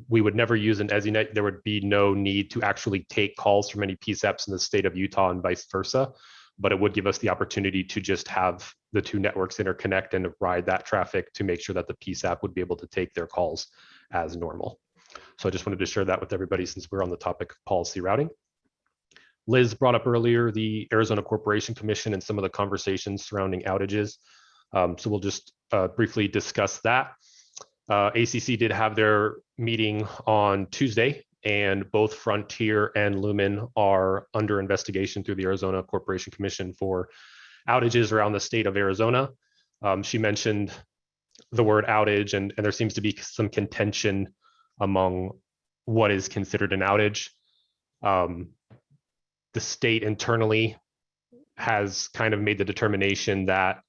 [SPEAKER 11] We would never use an EZNet. There would be no need to actually take calls from any PSAPs in the state of Utah and vice versa, but it would give us the opportunity to just have the 2 networks interconnect and ride that traffic to make sure that the PSAP would be able to take their calls as normal. So I just wanted to share that with everybody since we're on the topic of policy routing. Liz brought up earlier the Arizona Corporation Commission and some of the conversations surrounding outages. So we'll just briefly discuss that. ACC did have their meeting on Tuesday, and both Frontier and Lumen are under investigation through the Arizona Corporation Commission for outages around the state of Arizona. She mentioned the word outage, and there seems to be some contention among what is considered an outage. The state internally has kind of made the determination that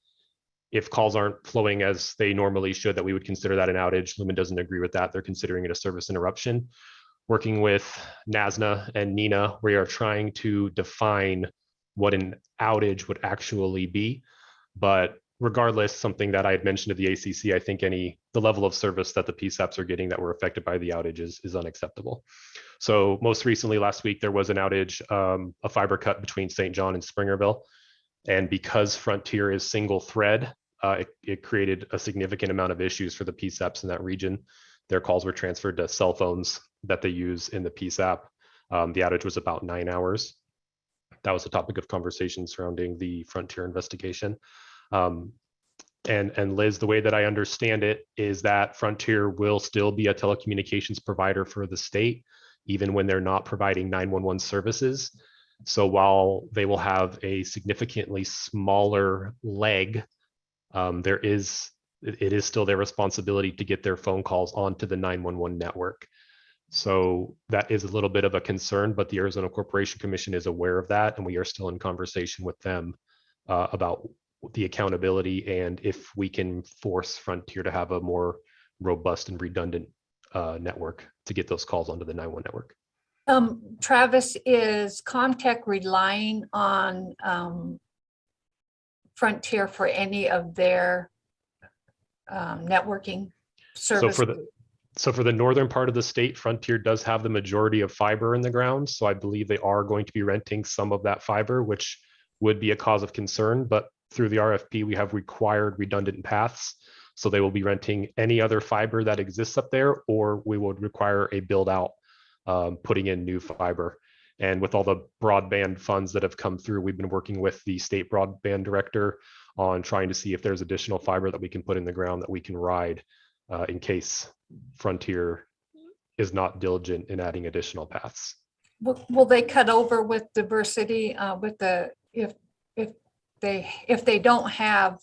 [SPEAKER 11] if calls aren't flowing as they normally should, that we would consider that an outage. Lumen doesn't agree with that. They're considering it a service interruption. Working with NASNA and NINA, we are trying to define what an outage would actually be. But regardless, something that I had mentioned to the ACC, I think the level of service that the PSAPs are getting that were affected by the outage is unacceptable. So most recently last week, there was an outage, a fiber cut between St. John and Springerville. And because Frontier is single thread, it created a significant amount of issues for the PSAPs in that region. Their calls were transferred to cell phones that they use in the PSAP. The outage was about 9 hours. That was the topic of conversation surrounding the Frontier investigation. And Liz, the way that I understand it is that Frontier will still be a telecommunications provider for the state, even when they're not providing 911 services. So while they will have a significantly smaller leg, it is still their responsibility to get their phone calls onto the 911 network. So that is a little bit of a concern, but the Arizona Corporation Commission is aware of that, and we are still in conversation with them about the accountability and if we can force Frontier to have a more robust and redundant network to get those calls onto the 911 network.
[SPEAKER 2] Travis, is Comtech relying on Frontier for any of their networking service?
[SPEAKER 11] So for the northern part of the state, Frontier does have the majority of fiber in the ground. So I believe they are going to be renting some of that fiber, which would be a cause of concern. But through the RFP, we have required redundant paths. So they will be renting any other fiber that exists up there, or we would require a build out, putting in new fiber. And with all the broadband funds that have come through, we've been working with the state broadband director on trying to see if there's additional fiber that we can put in the ground that we can ride in case Frontier is not diligent in adding additional paths.
[SPEAKER 2] Will they cut over with diversity with the if they don't have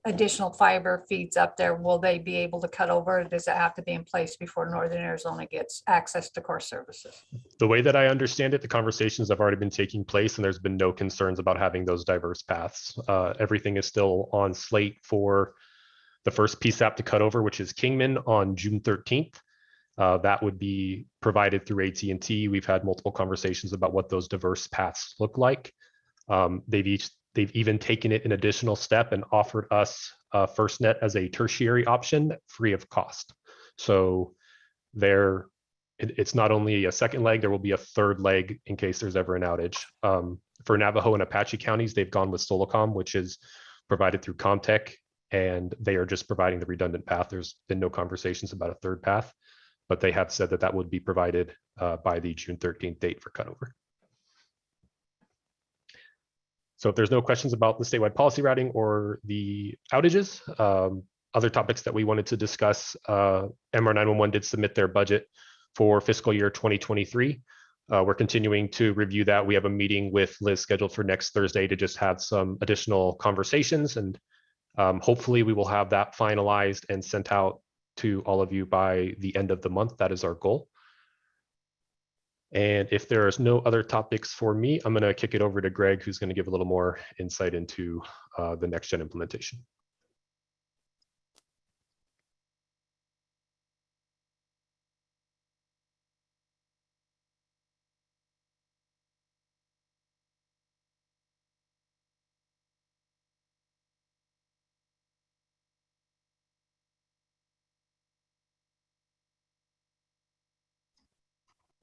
[SPEAKER 2] additional fiber feeds up there, will they be able to cut over? Does it have to be in place before Northern Arizona gets access to core services?
[SPEAKER 11] The way that I understand it, the conversations have already been taking place and there's been no concerns about having those diverse paths. Everything is still on slate for the first PSAP to cut over, which is Kingman on June 13th. That would be provided through AT&T. We've had multiple conversations about what those diverse paths look like. They've even taken it an additional step and offered us FirstNet as a tertiary option free of cost. So it's not only a second leg, there will be a third leg in case there's ever an outage. For Navajo and Apache counties, they've gone with Solacom, which is provided through Comtech, and they are just providing the redundant path. There's been no conversations about a third path, but they have said that that would be provided by the June 13th date for cutover. So if there's no questions about the statewide policy routing or the outages, other topics that we wanted to discuss, MR911 did submit their budget for fiscal year 2023. We're continuing to review that. We have a meeting with Liz scheduled for next Thursday to just have some additional conversations, and hopefully we will have that finalized and sent out to all of you by the end of the month. That is our goal. And if there's no other topics for me, I'm going to kick it over to Greg, who's going to give a little more insight into the next gen implementation.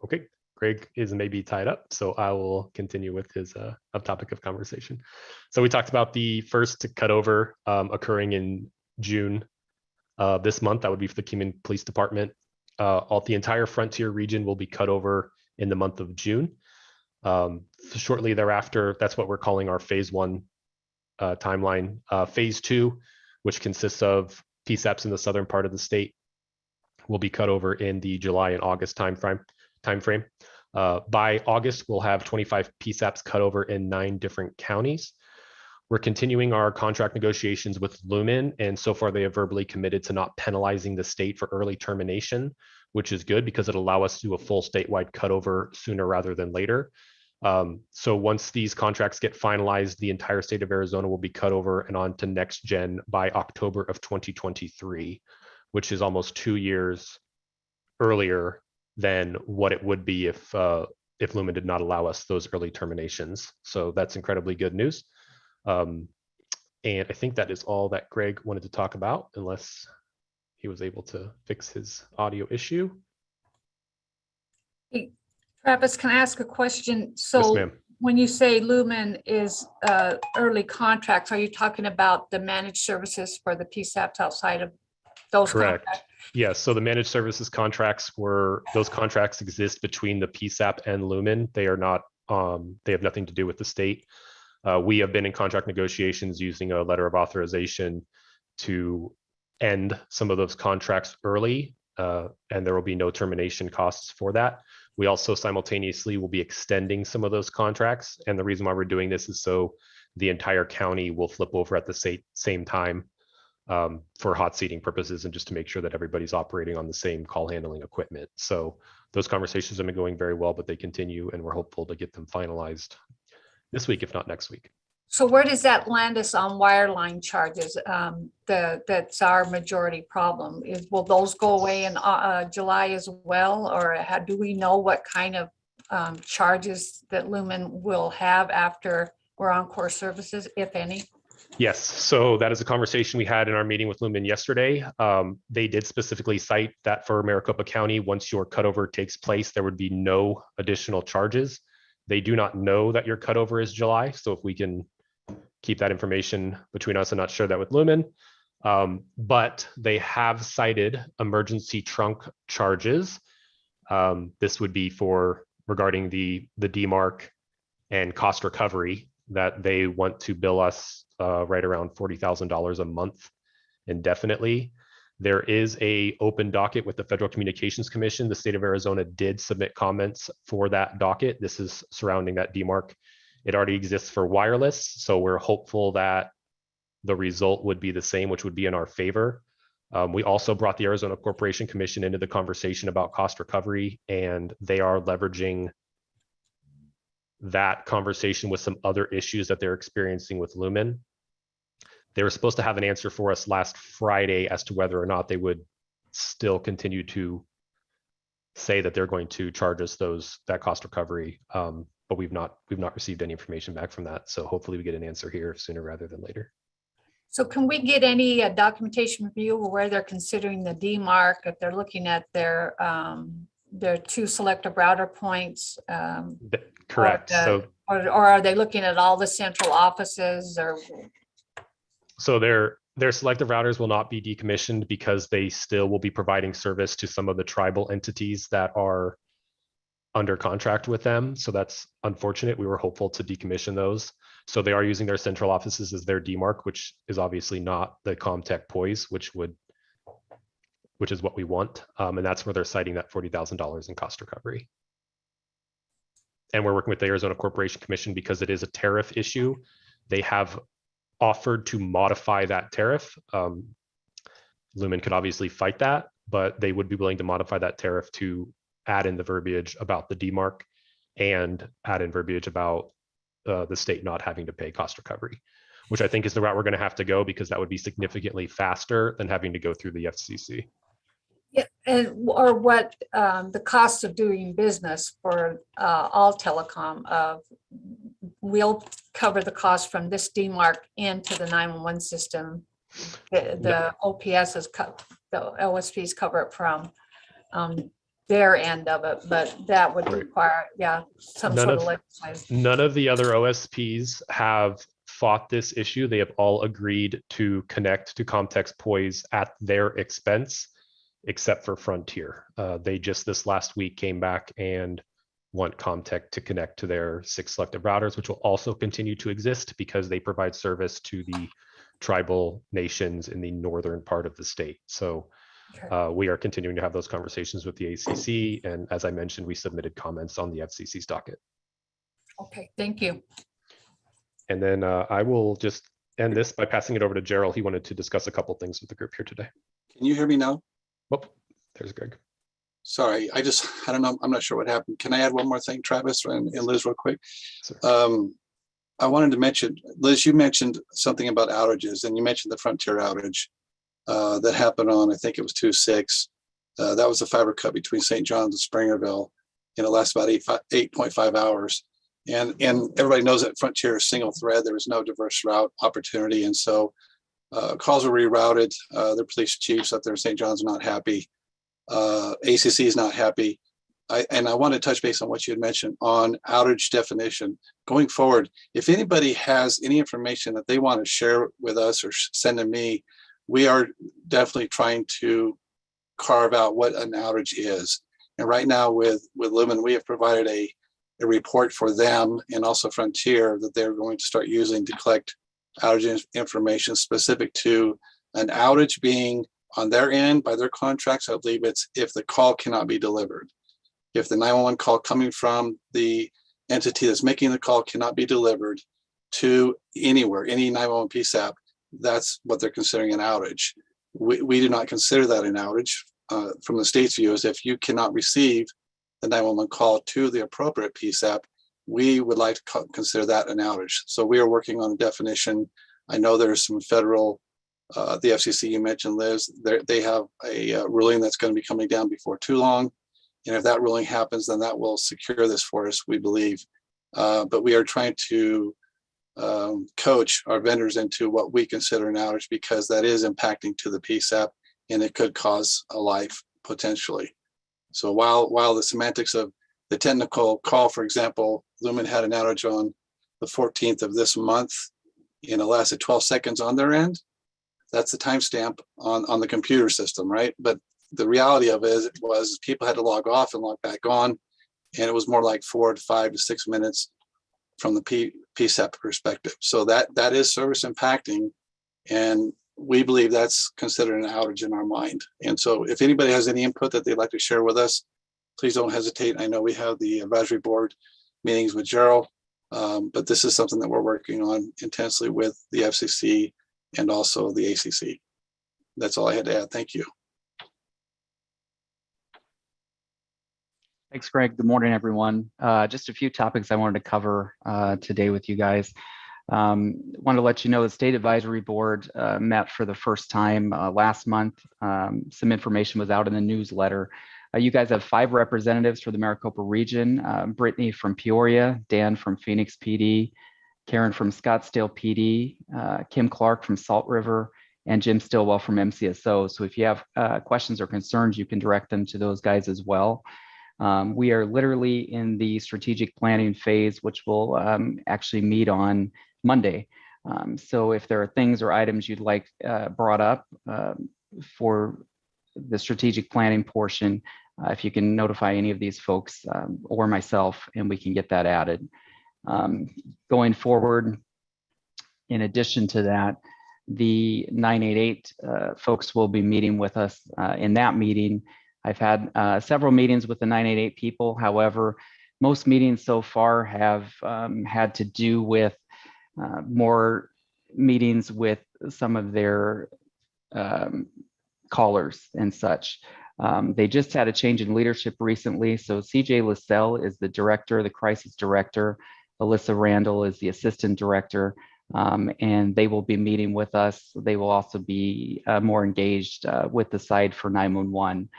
[SPEAKER 11] Okay. Greg is maybe tied up, so I will continue with his topic of conversation. So we talked about the first cutover occurring in June this month. That would be for the Kingman Police Department. The entire Frontier region will be cut over in the month of June. Shortly thereafter, that's what we're calling our phase one timeline. Phase two, which consists of PSAPs in the southern part of the state, will be cut over in the July and August timeframe. By August, we'll have 25 PSAPs cut over in 9 different counties. We're continuing our contract negotiations with Lumen, and so far they have verbally committed to not penalizing the state for early termination, which is good because it'll allow us to do a full statewide cutover sooner rather than later. So once these contracts get finalized, the entire state of Arizona will be cut over and on to next gen by October of 2023, which is almost 2 years earlier than what it would be if Lumen did not allow us those early terminations. So that's incredibly good news. And I think that is all that Greg wanted to talk about, unless he was able to fix his audio issue.
[SPEAKER 2] Hey, Travis, can I ask a question?
[SPEAKER 11] Yes,
[SPEAKER 2] So
[SPEAKER 11] ma'am.
[SPEAKER 2] when you say Lumen is early contracts, are you talking about the managed services for the PSAPs outside of those
[SPEAKER 11] Correct.
[SPEAKER 2] contracts?
[SPEAKER 11] Yes. So the managed services contracts those contracts exist between the PSAP and Lumen. They are not, they have nothing to do with the state. We have been in contract negotiations using a letter of authorization to end some of those contracts early, and there will be no termination costs for that. We also simultaneously will be extending some of those contracts. And the reason why we're doing this is so the entire county will flip over at the same time for hot seating purposes and just to make sure that everybody's operating on the same call handling equipment. So those conversations have been going very well, but they continue, and we're hopeful to get them finalized this week, if not next week.
[SPEAKER 2] So where does that land us on wireline charges? That's our majority problem. Will those go away in July as well? Or do we know what kind of charges that Lumen will have after we're on core services, if any?
[SPEAKER 11] Yes, so that is a conversation we had in our meeting with Lumen yesterday. They did specifically cite that for Maricopa County, once your cutover takes place, there would be no additional charges. They do not know that your cutover is July, so if we can keep that information between us and not share that with Lumen. But they have cited emergency trunk charges. This would be regarding the DMARC and cost recovery that they want to bill us right around $40,000 a month indefinitely. There is a open docket with the Federal Communications Commission. The state of Arizona did submit comments for that docket. This is surrounding that DMARC. It already exists for wireless, so we're hopeful that the result would be the same, which would be in our favor. We also brought the Arizona Corporation Commission into the conversation about cost recovery, and they are leveraging that conversation with some other issues that they're experiencing with Lumen. They were supposed to have an answer for us last Friday as to whether or not they would still continue to say that they're going to charge us that cost recovery. But we've not received any information back from that. So hopefully we get an answer here sooner rather than later.
[SPEAKER 2] So can we get any documentation review where they're considering the DMARC, if they're looking at their 2 selective router points?
[SPEAKER 11] Correct.
[SPEAKER 2] Or are they looking at all the central offices? Or
[SPEAKER 11] so their selective routers will not be decommissioned because they still will be providing service to some of the tribal entities that are under contract with them. So that's unfortunate. We were hopeful to decommission those. So they are using their central offices as their DMARC, which is obviously not the Comtech POIS, which is what we want. And that's where they're citing that $40,000 in cost recovery. And we're working with the Arizona Corporation Commission because it is a tariff issue. They have offered to modify that tariff. Lumen could obviously fight that, but they would be willing to modify that tariff to add in the verbiage about the DMARC and add in verbiage about the state not having to pay cost recovery, which I think is the route we're going to have to go because that would be significantly faster than having to go through the FCC.
[SPEAKER 2] yeah, or what the cost of doing business for all telecom we'll cover the cost from this DMARC into the 911 system. The OPSs, the OSPs cover it from their end of it, but that would require, some sort of legislation.
[SPEAKER 11] None of the other OSPs have fought this issue. They have all agreed to connect to Comtech's POIS at their expense, except for Frontier. They just this last week came back and want Comtech to connect to their 6 selective routers, which will also continue to exist because they provide service to the tribal nations in the northern part of the state. So we are continuing to have those conversations with the ACC. And as I mentioned, we submitted comments on the FCC's docket.
[SPEAKER 2] Okay, thank you.
[SPEAKER 11] And then I will just end this by passing it over to Gerald. He wanted to discuss a couple things with the group here today.
[SPEAKER 12] Can you hear me now?
[SPEAKER 11] Oh, there's Greg.
[SPEAKER 12] Sorry, I don't know. I'm not sure what happened. Can I add one more thing, Travis and Liz, real quick?
[SPEAKER 11] Sure.
[SPEAKER 12] I wanted to mention, Liz, you mentioned something about outages, and you mentioned the Frontier outage that happened on, I think it was 2/6. That was a fiber cut between St. John's and Springerville, and it lasted about 8.5 hours. And everybody knows that Frontier is single thread. There was no diverse route opportunity, and so calls were rerouted. The police chiefs up there in St. John's are not happy. ACC is not happy. I want to touch base on what you had mentioned on outage definition. Going forward, if anybody has any information that they want to share with us or send to me, we are definitely trying to carve out what an outage is. And right now with Lumen, we have provided a report for them and also Frontier that they're going to start using to collect outage information specific to an outage being on their end by their contracts. I believe it's if the call cannot be delivered. If the 911 call coming from the entity that's making the call cannot be delivered to anywhere, any 911 PSAP, that's what they're considering an outage. We do not consider that an outage from the state's view. Is if you cannot receive the 911 call to the appropriate PSAP, we would like to consider that an outage. So we are working on a definition. I know there's some federal, the FCC you mentioned, Liz, they have a ruling that's going to be coming down before too long. And if that ruling happens, then that will secure this for us, we believe. But we are trying to coach our vendors into what we consider an outage, because that is impacting to the PSAP and it could cause a life potentially. So while the semantics of the technical call, for example, Lumen had an outage on the 14th of this month and it lasted 12 seconds on their end. That's the timestamp on the computer system, right? But the reality of it was people had to log off and log back on, and it was more like 4 to 5 to 6 minutes from the PSAP perspective. So that is service impacting, and we believe that's considered an outage in our mind. And so if anybody has any input that they'd like to share with us, please don't hesitate. I know we have the advisory board meetings with Gerald, but this is something that we're working on intensely with the FCC and also the ACC. That's all I had to add. Thank you.
[SPEAKER 13] Thanks, Greg. Good morning, everyone. Just a few topics I wanted to cover today with you guys. Want to let you know the State Advisory Board met for the first time last month. Some information was out in the newsletter. You guys have 5 representatives for the Maricopa region: Brittany from Peoria, Dan from Phoenix PD, Karen from Scottsdale PD, Kim Clark from Salt River, and Jim Stillwell from MCSO. So if you have questions or concerns, you can direct them to those guys as well. We are literally in the strategic planning phase, which will actually meet on Monday. So if there are things or items you'd like brought up for the strategic planning portion, if you can notify any of these folks or myself, and we can get that added. Going forward, in addition to that, the 988 folks will be meeting with us in that meeting. I've had several meetings with the 988 people. However, most meetings so far have had to do with more meetings with some of their callers and such. They just had a change in leadership recently. So CJ Lassell is the director, the crisis director. Alyssa Randall is the assistant director, and they will be meeting with us. They will also be more engaged with the site for 911.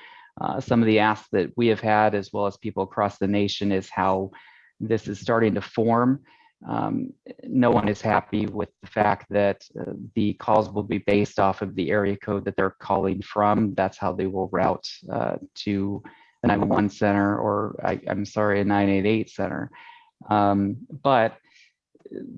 [SPEAKER 13] Some of the asks that we have had, as well as people across the nation, is how this is starting to form. No one is happy with the fact that the calls will be based off of the area code that they're calling from. That's how they will route to the 911 center, or I'm sorry, a 988 center. But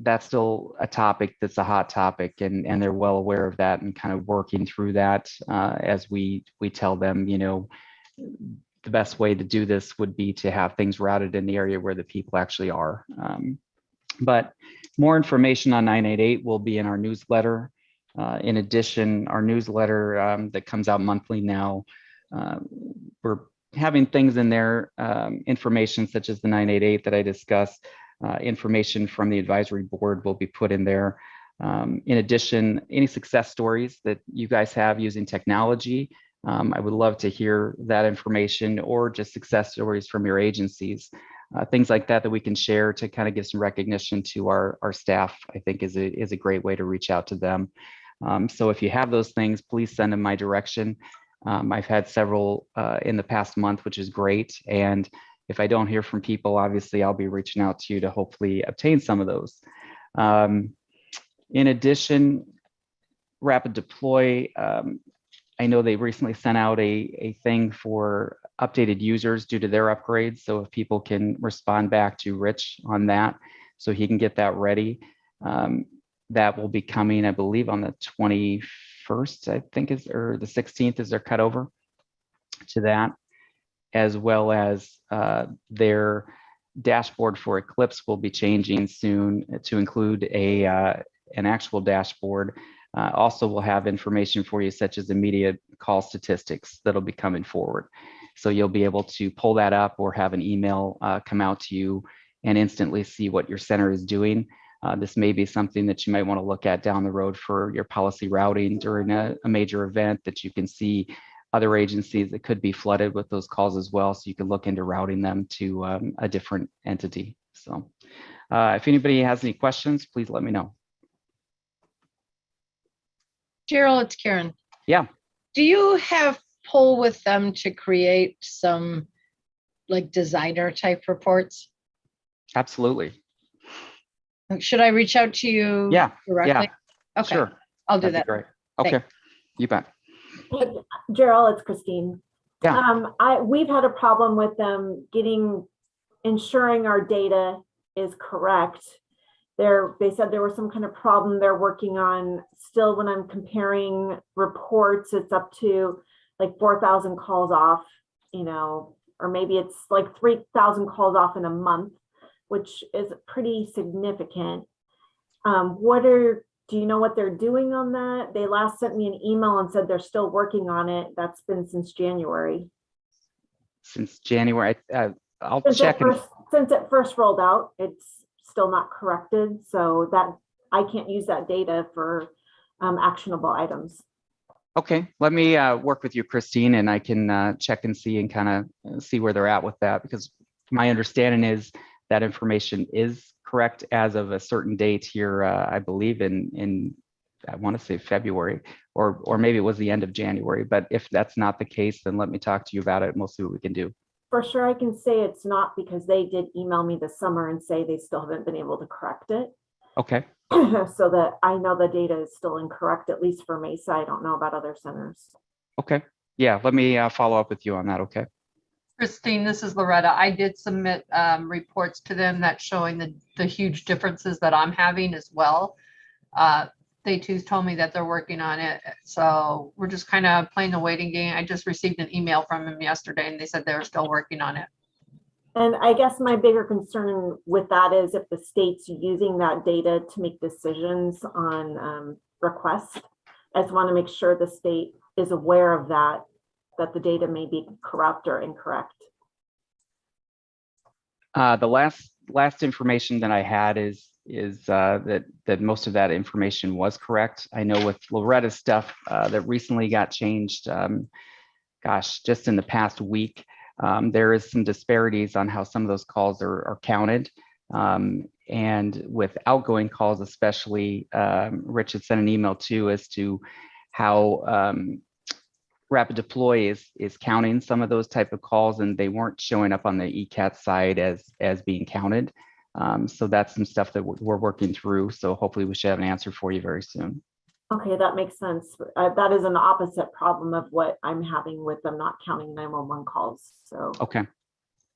[SPEAKER 13] that's still a topic that's a hot topic, and they're well aware of that and kind of working through that as we tell them, you know, the best way to do this would be to have things routed in the area where the people actually are. But more information on 988 will be in our newsletter. In addition, our newsletter that comes out monthly now, we're having things in there, information such as the 988 that I discussed. Information from the advisory board will be put in there. In addition, any success stories that you guys have using technology, I would love to hear that information or just success stories from your agencies. Things like that we can share to kind of give some recognition to our staff, I think is a great way to reach out to them. So if you have those things, please send them my direction. I've had several in the past month, which is great. And if I don't hear from people, obviously I'll be reaching out to you to hopefully obtain some of those. In addition, Rapid Deploy, I know they recently sent out a thing for updated users due to their upgrades. So if people can respond back to Rich on that, so he can get that ready. That will be coming, I believe, on the 21st, I think is, or the 16th is their cutover to that, as well as their dashboard for Eclipse will be changing soon to include an actual dashboard. Also, we'll have information for you, such as immediate call statistics that'll be coming forward. So you'll be able to pull that up or have an email come out to you and instantly see what your center is doing. This may be something that you might want to look at down the road for your policy routing during a major event, that you can see other agencies that could be flooded with those calls as well. So you can look into routing them to a different entity. So if anybody has any questions, please let me know.
[SPEAKER 3] Gerald, it's Karen.
[SPEAKER 13] Yeah.
[SPEAKER 3] Do you have pull with them to create some like designer type reports?
[SPEAKER 13] Absolutely.
[SPEAKER 3] Should I reach out to you directly?
[SPEAKER 13] Yeah.
[SPEAKER 3] Okay,
[SPEAKER 13] Sure.
[SPEAKER 3] I'll do
[SPEAKER 13] That'd be
[SPEAKER 3] that.
[SPEAKER 13] great. Okay,
[SPEAKER 3] Thanks.
[SPEAKER 13] you bet.
[SPEAKER 1] Gerald, it's Christine.
[SPEAKER 13] Yeah.
[SPEAKER 1] We've had a problem with them ensuring our data is correct. They said there was some kind of problem they're working on. Still, when I'm comparing reports, it's up to like 4,000 calls off, or maybe it's like 3,000 calls off in a month, which is pretty significant. Do you know what they're doing on that? They last sent me an email and said they're still working on it. That's been since January.
[SPEAKER 13] Since January, I'll check.
[SPEAKER 1] Since it first rolled out, it's still not corrected, so that I can't use that data for actionable items.
[SPEAKER 13] Okay, let me work with you, Christine, and I can check and see and kind of see where they're at with that, because my understanding is that information is correct as of a certain date here, I believe in I want to say February, or maybe it was the end of January. But if that's not the case, then let me talk to you about it and we'll see what we can do.
[SPEAKER 1] For sure, I can say it's not, because they did email me this summer and say they still haven't been able to correct it.
[SPEAKER 13] Okay.
[SPEAKER 1] So that I know the data is still incorrect, at least for Mesa. I don't know about other centers.
[SPEAKER 13] Okay. Yeah, let me follow up with you on that. Okay.
[SPEAKER 8] Christine, this is Loretta. I did submit reports to them that's showing the huge differences that I'm having as well. They too told me that they're working on it. So we're just kind of playing the waiting game. I just received an email from them yesterday and they said they're still working on it.
[SPEAKER 1] And I guess my bigger concern with that is if the state's using that data to make decisions on requests. I just want to make sure the state is aware of that the data may be corrupt or incorrect.
[SPEAKER 13] The last information that I had is that most of that information was correct. I know with Loretta's stuff that recently got changed, gosh, just in the past week, there is some disparities on how some of those calls are counted. And with outgoing calls, especially, Rich had sent an email too as to how Rapid Deploy is counting some of those type of calls, and they weren't showing up on the ECAT side as being counted. So that's some stuff that we're working through. So hopefully we should have an answer for you very soon.
[SPEAKER 1] Okay, that makes sense. That is an opposite problem of what I'm having with them not counting 911 calls. So
[SPEAKER 13] okay.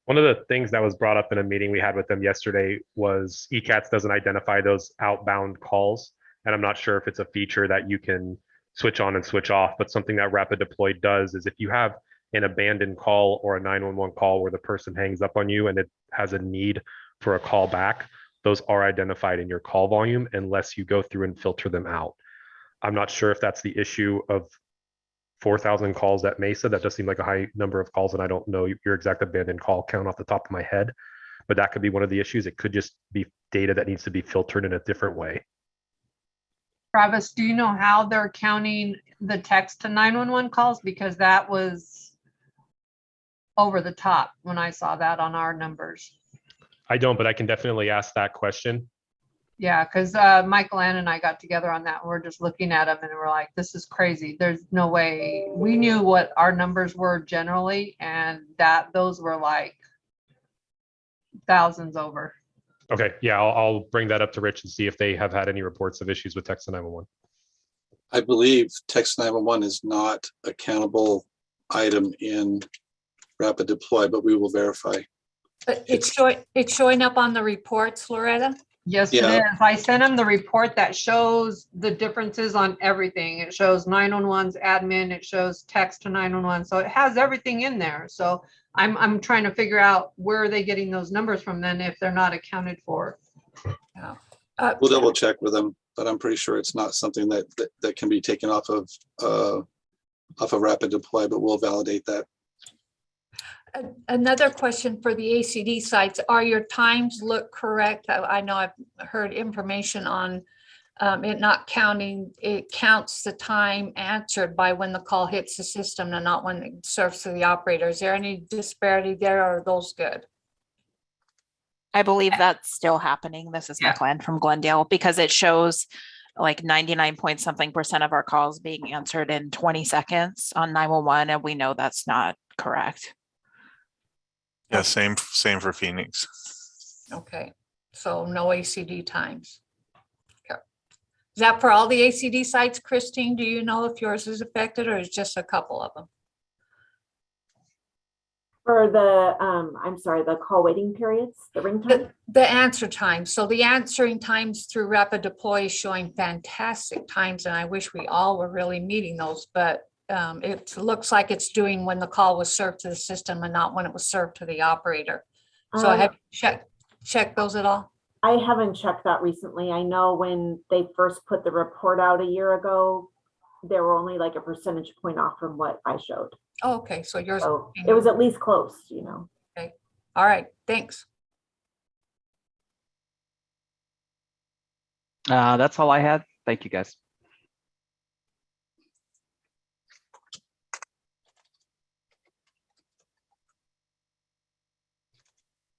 [SPEAKER 11] One of the things that was brought up in a meeting we had with them yesterday was ECATS doesn't identify those outbound calls. And I'm not sure if it's a feature that you can switch on and switch off, but something that Rapid Deploy does is if you have an abandoned call or a 911 call where the person hangs up on you and it has a need for a call back, those are identified in your call volume unless you go through and filter them out. I'm not sure if that's the issue of 4,000 calls at Mesa. That does seem like a high number of calls, and I don't know your exact abandoned call count off the top of my head, but that could be one of the issues. It could just be data that needs to be filtered in a different way.
[SPEAKER 8] Travis, do you know how they're counting the text to 911 calls? Because that was over the top when I saw that on our numbers.
[SPEAKER 11] I don't, but I can definitely ask that question.
[SPEAKER 8] Yeah, because Michael Ann and I got together on that. We're just looking at them and we're like, this is crazy. There's no way. We knew what our numbers were generally, and that those were like thousands over.
[SPEAKER 11] Okay, yeah, I'll bring that up to Rich and see if they have had any reports of issues with text to 911.
[SPEAKER 12] I believe text 911 is not a countable item in rapid deploy, but we will verify.
[SPEAKER 2] But it's showing up on the reports, Loretta?
[SPEAKER 8] Yes,
[SPEAKER 12] Yeah.
[SPEAKER 8] it is. I sent him the report that shows the differences on everything. It shows 911's admin, it shows text to 911. So it has everything in there. So I'm trying to figure out where are they getting those numbers from then if they're not accounted for.
[SPEAKER 2] Yeah.
[SPEAKER 12] We'll double check with them, but I'm pretty sure it's not something that can be taken off of rapid deploy, but we'll validate that.
[SPEAKER 2] Another question for the ACD sites, are your times look correct? I know I've heard information on it not counting, it counts the time answered by when the call hits the system and not when it serves to the operator. Is there any disparity there, or are those good?
[SPEAKER 14] I believe that's still happening. This is McLean from Glendale, because it shows like 99 point something % of our calls being answered in 20 seconds on 911, and we know that's not correct.
[SPEAKER 5] Yeah, same for Phoenix.
[SPEAKER 2] Okay, so no ACD times. Okay. Is that for all the ACD sites, Christine? Do you know if yours is affected or is just a couple of them?
[SPEAKER 1] For the, I'm sorry, the call waiting periods, the ring time?
[SPEAKER 2] The answer time. So the answering times through rapid deploy is showing fantastic times, and I wish we all were really meeting those, but it looks like it's doing when the call was served to the system and not when it was served to the operator. So have you checked those at all?
[SPEAKER 1] I haven't checked that recently. I know when they first put the report out a year ago, they were only like a percentage point off from what I showed.
[SPEAKER 2] Oh, okay, so yours.
[SPEAKER 1] So it was at least close, you know.
[SPEAKER 2] Okay, all right, thanks.
[SPEAKER 13] That's all I had. Thank you, guys.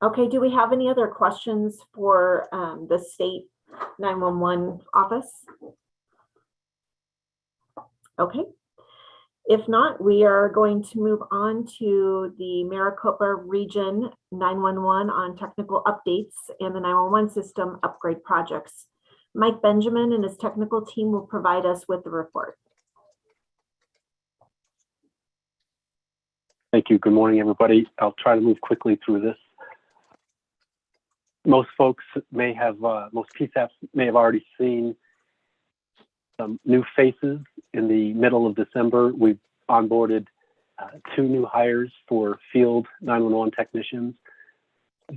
[SPEAKER 1] Okay, do we have any other questions for the state 911 office? Okay. If not, we are going to move on to the Maricopa Region 911 on technical updates and the 911 system upgrade projects. Mike Benjamin and his technical team will provide us with the report.
[SPEAKER 15] Thank you. Good morning, everybody. I'll try to move quickly through this. Most folks may have, most PSAPs may have already seen some new faces. In the middle of December, we've onboarded 2 new hires for field 911 technicians,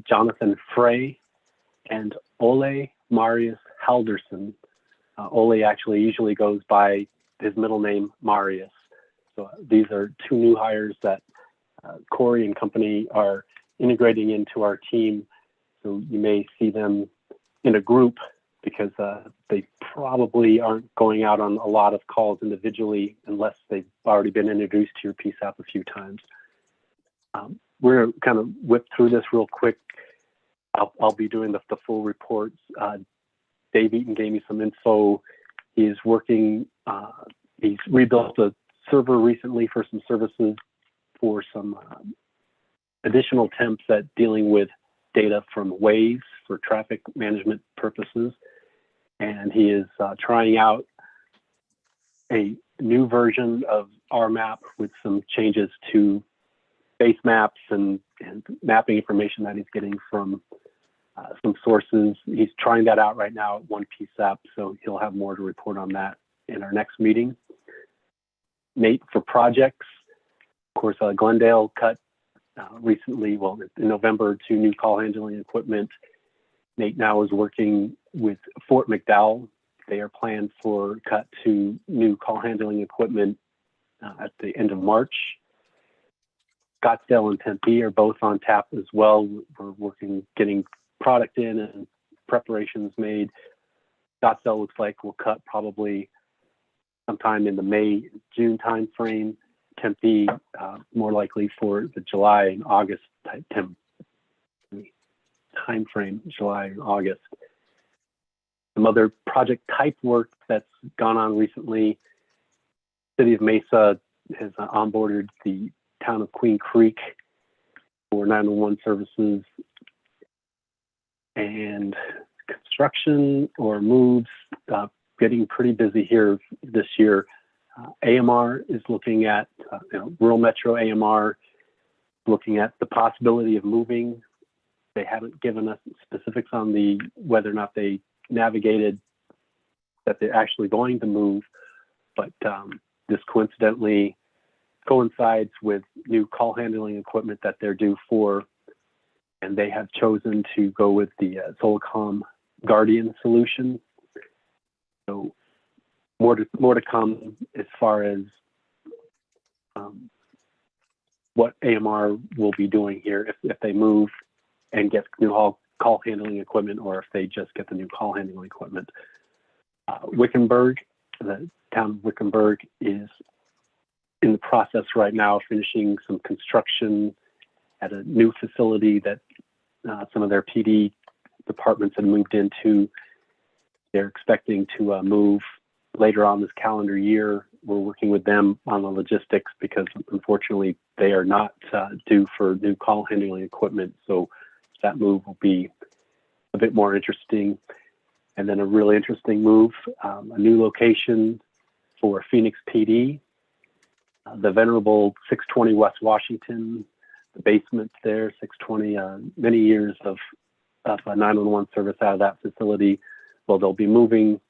[SPEAKER 15] Jonathan Frey and Ole Marius Halderson. Ole actually usually goes by his middle name, Marius. So these are 2 new hires that Corey and company are integrating into our team. So you may see them in a group because they probably aren't going out on a lot of calls individually unless they've already been introduced to your PSAP a few times. We're going to kind of whip through this real quick. I'll be doing the full reports. Dave Eaton gave me some info. He is working, he's rebuilt a server recently for some services for some additional attempts at dealing with data from Waze for traffic management purposes. And he is trying out a new version of RMAP with some changes to base maps and mapping information that he's getting from some sources. He's trying that out right now at one PSAP, so he'll have more to report on that in our next meeting. Nate for projects. Of course, Glendale cut recently, well, in November, 2 new call handling equipment. Nate now is working with Fort McDowell. They are planned for cut to new call handling equipment at the end of March. Scottsdale and Tempe are both on tap as well. We're working, getting product in and preparations made Scottsdale looks like will cut probably sometime in the May, June timeframe. Tempe, more likely for the July and August timeframe, July and August. Some other project type work that's gone on recently. City of Mesa has onboarded the town of Queen Creek for 911 services, and construction or moves getting pretty busy here this year. AMR is looking at rural metro AMR, looking at the possibility of moving. They haven't given us specifics on whether or not they navigated that they're actually going to move, but this coincidentally coincides with new call handling equipment that they're due for, and they have chosen to go with the Solacom Guardian solution. So more to come as far as what AMR will be doing here if they move and get new call handling equipment, or if they just get the new call handling equipment. Wickenburg, the town of Wickenburg, is in the process right now of finishing some construction at a new facility that some of their PD departments had moved into. They're expecting to move later on this calendar year. We're working with them on the logistics because unfortunately they are not due for new call handling equipment. So that move will be a bit more interesting. And then a really interesting move, a new location for Phoenix PD, the venerable 620 West Washington, the basement there, 620, many years of a 911 service out of that facility. Well, they'll be moving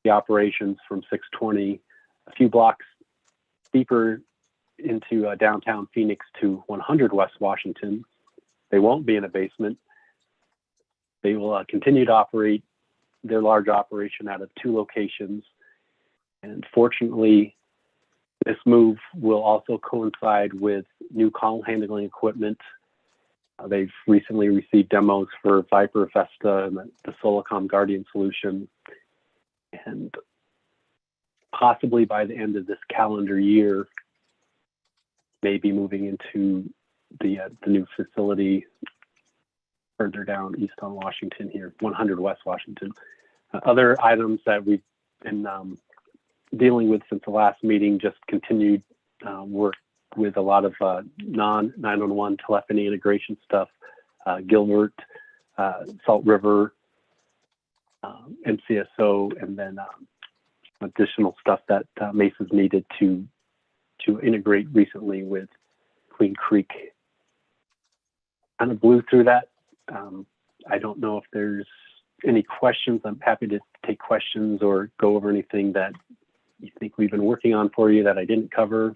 [SPEAKER 15] the operations from 620 a few blocks deeper into downtown Phoenix to 100 West Washington. They won't be in a basement. They will continue to operate their large operation out of 2 locations. And fortunately, this move will also coincide with new call handling equipment. They've recently received demos for Viper, Vesta, and the Solacom Guardian solution. And possibly by the end of this calendar year, maybe moving into the new facility further down east on Washington here, 100 West Washington. Other items that we've been dealing with since the last meeting, just continued work with a lot of non-911 telephony integration stuff, Gilbert, Salt River, MCSO, and then additional stuff that Mesa's needed to integrate recently with Queen Creek. Kind of blew through that. I don't know if there's any questions. I'm happy to take questions or go over anything that you think we've been working on for you that I didn't cover.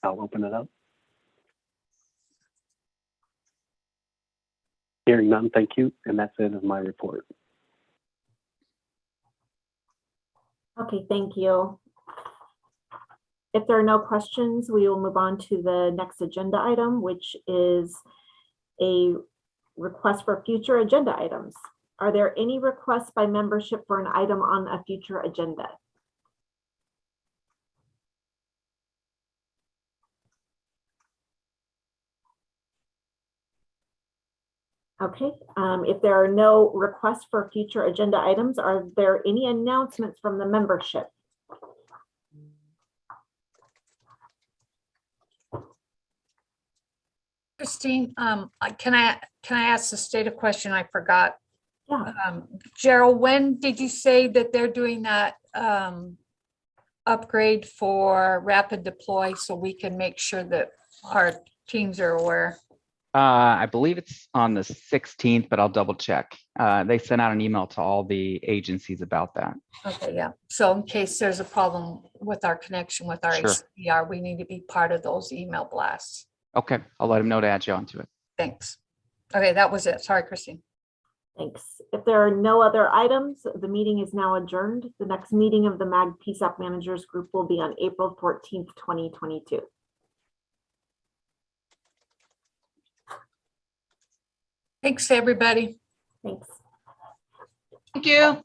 [SPEAKER 15] I'll open it up. Hearing none, thank you. And that's the end of my report.
[SPEAKER 1] Okay, thank you. If there are no questions, we will move on to the next agenda item, which is a request for future agenda items. Are there any requests by membership for an item on a future agenda? Okay, if there are no requests for future agenda items, are there any announcements from the membership?
[SPEAKER 2] Christine, can I ask a stated question? I forgot.
[SPEAKER 1] Yeah.
[SPEAKER 2] Gerald, when did you say that they're doing that upgrade for rapid deploy so we can make sure that our teams are aware?
[SPEAKER 13] I believe it's on the 16th, but I'll double check. They sent out an email to all the agencies about that.
[SPEAKER 2] Okay, yeah. So in case there's a problem with our connection with our
[SPEAKER 13] Sure.
[SPEAKER 2] HCR, we need to be part of those email blasts.
[SPEAKER 13] Okay, I'll let them know to add you onto it.
[SPEAKER 2] Thanks. Okay, that was it. Sorry, Christine.
[SPEAKER 1] Thanks. If there are no other items, the meeting is now adjourned. The next meeting of the MAG PSAP Managers Group will be on April 14th, 2022.
[SPEAKER 2] Thanks, everybody.
[SPEAKER 1] Thanks.
[SPEAKER 8] Thank you.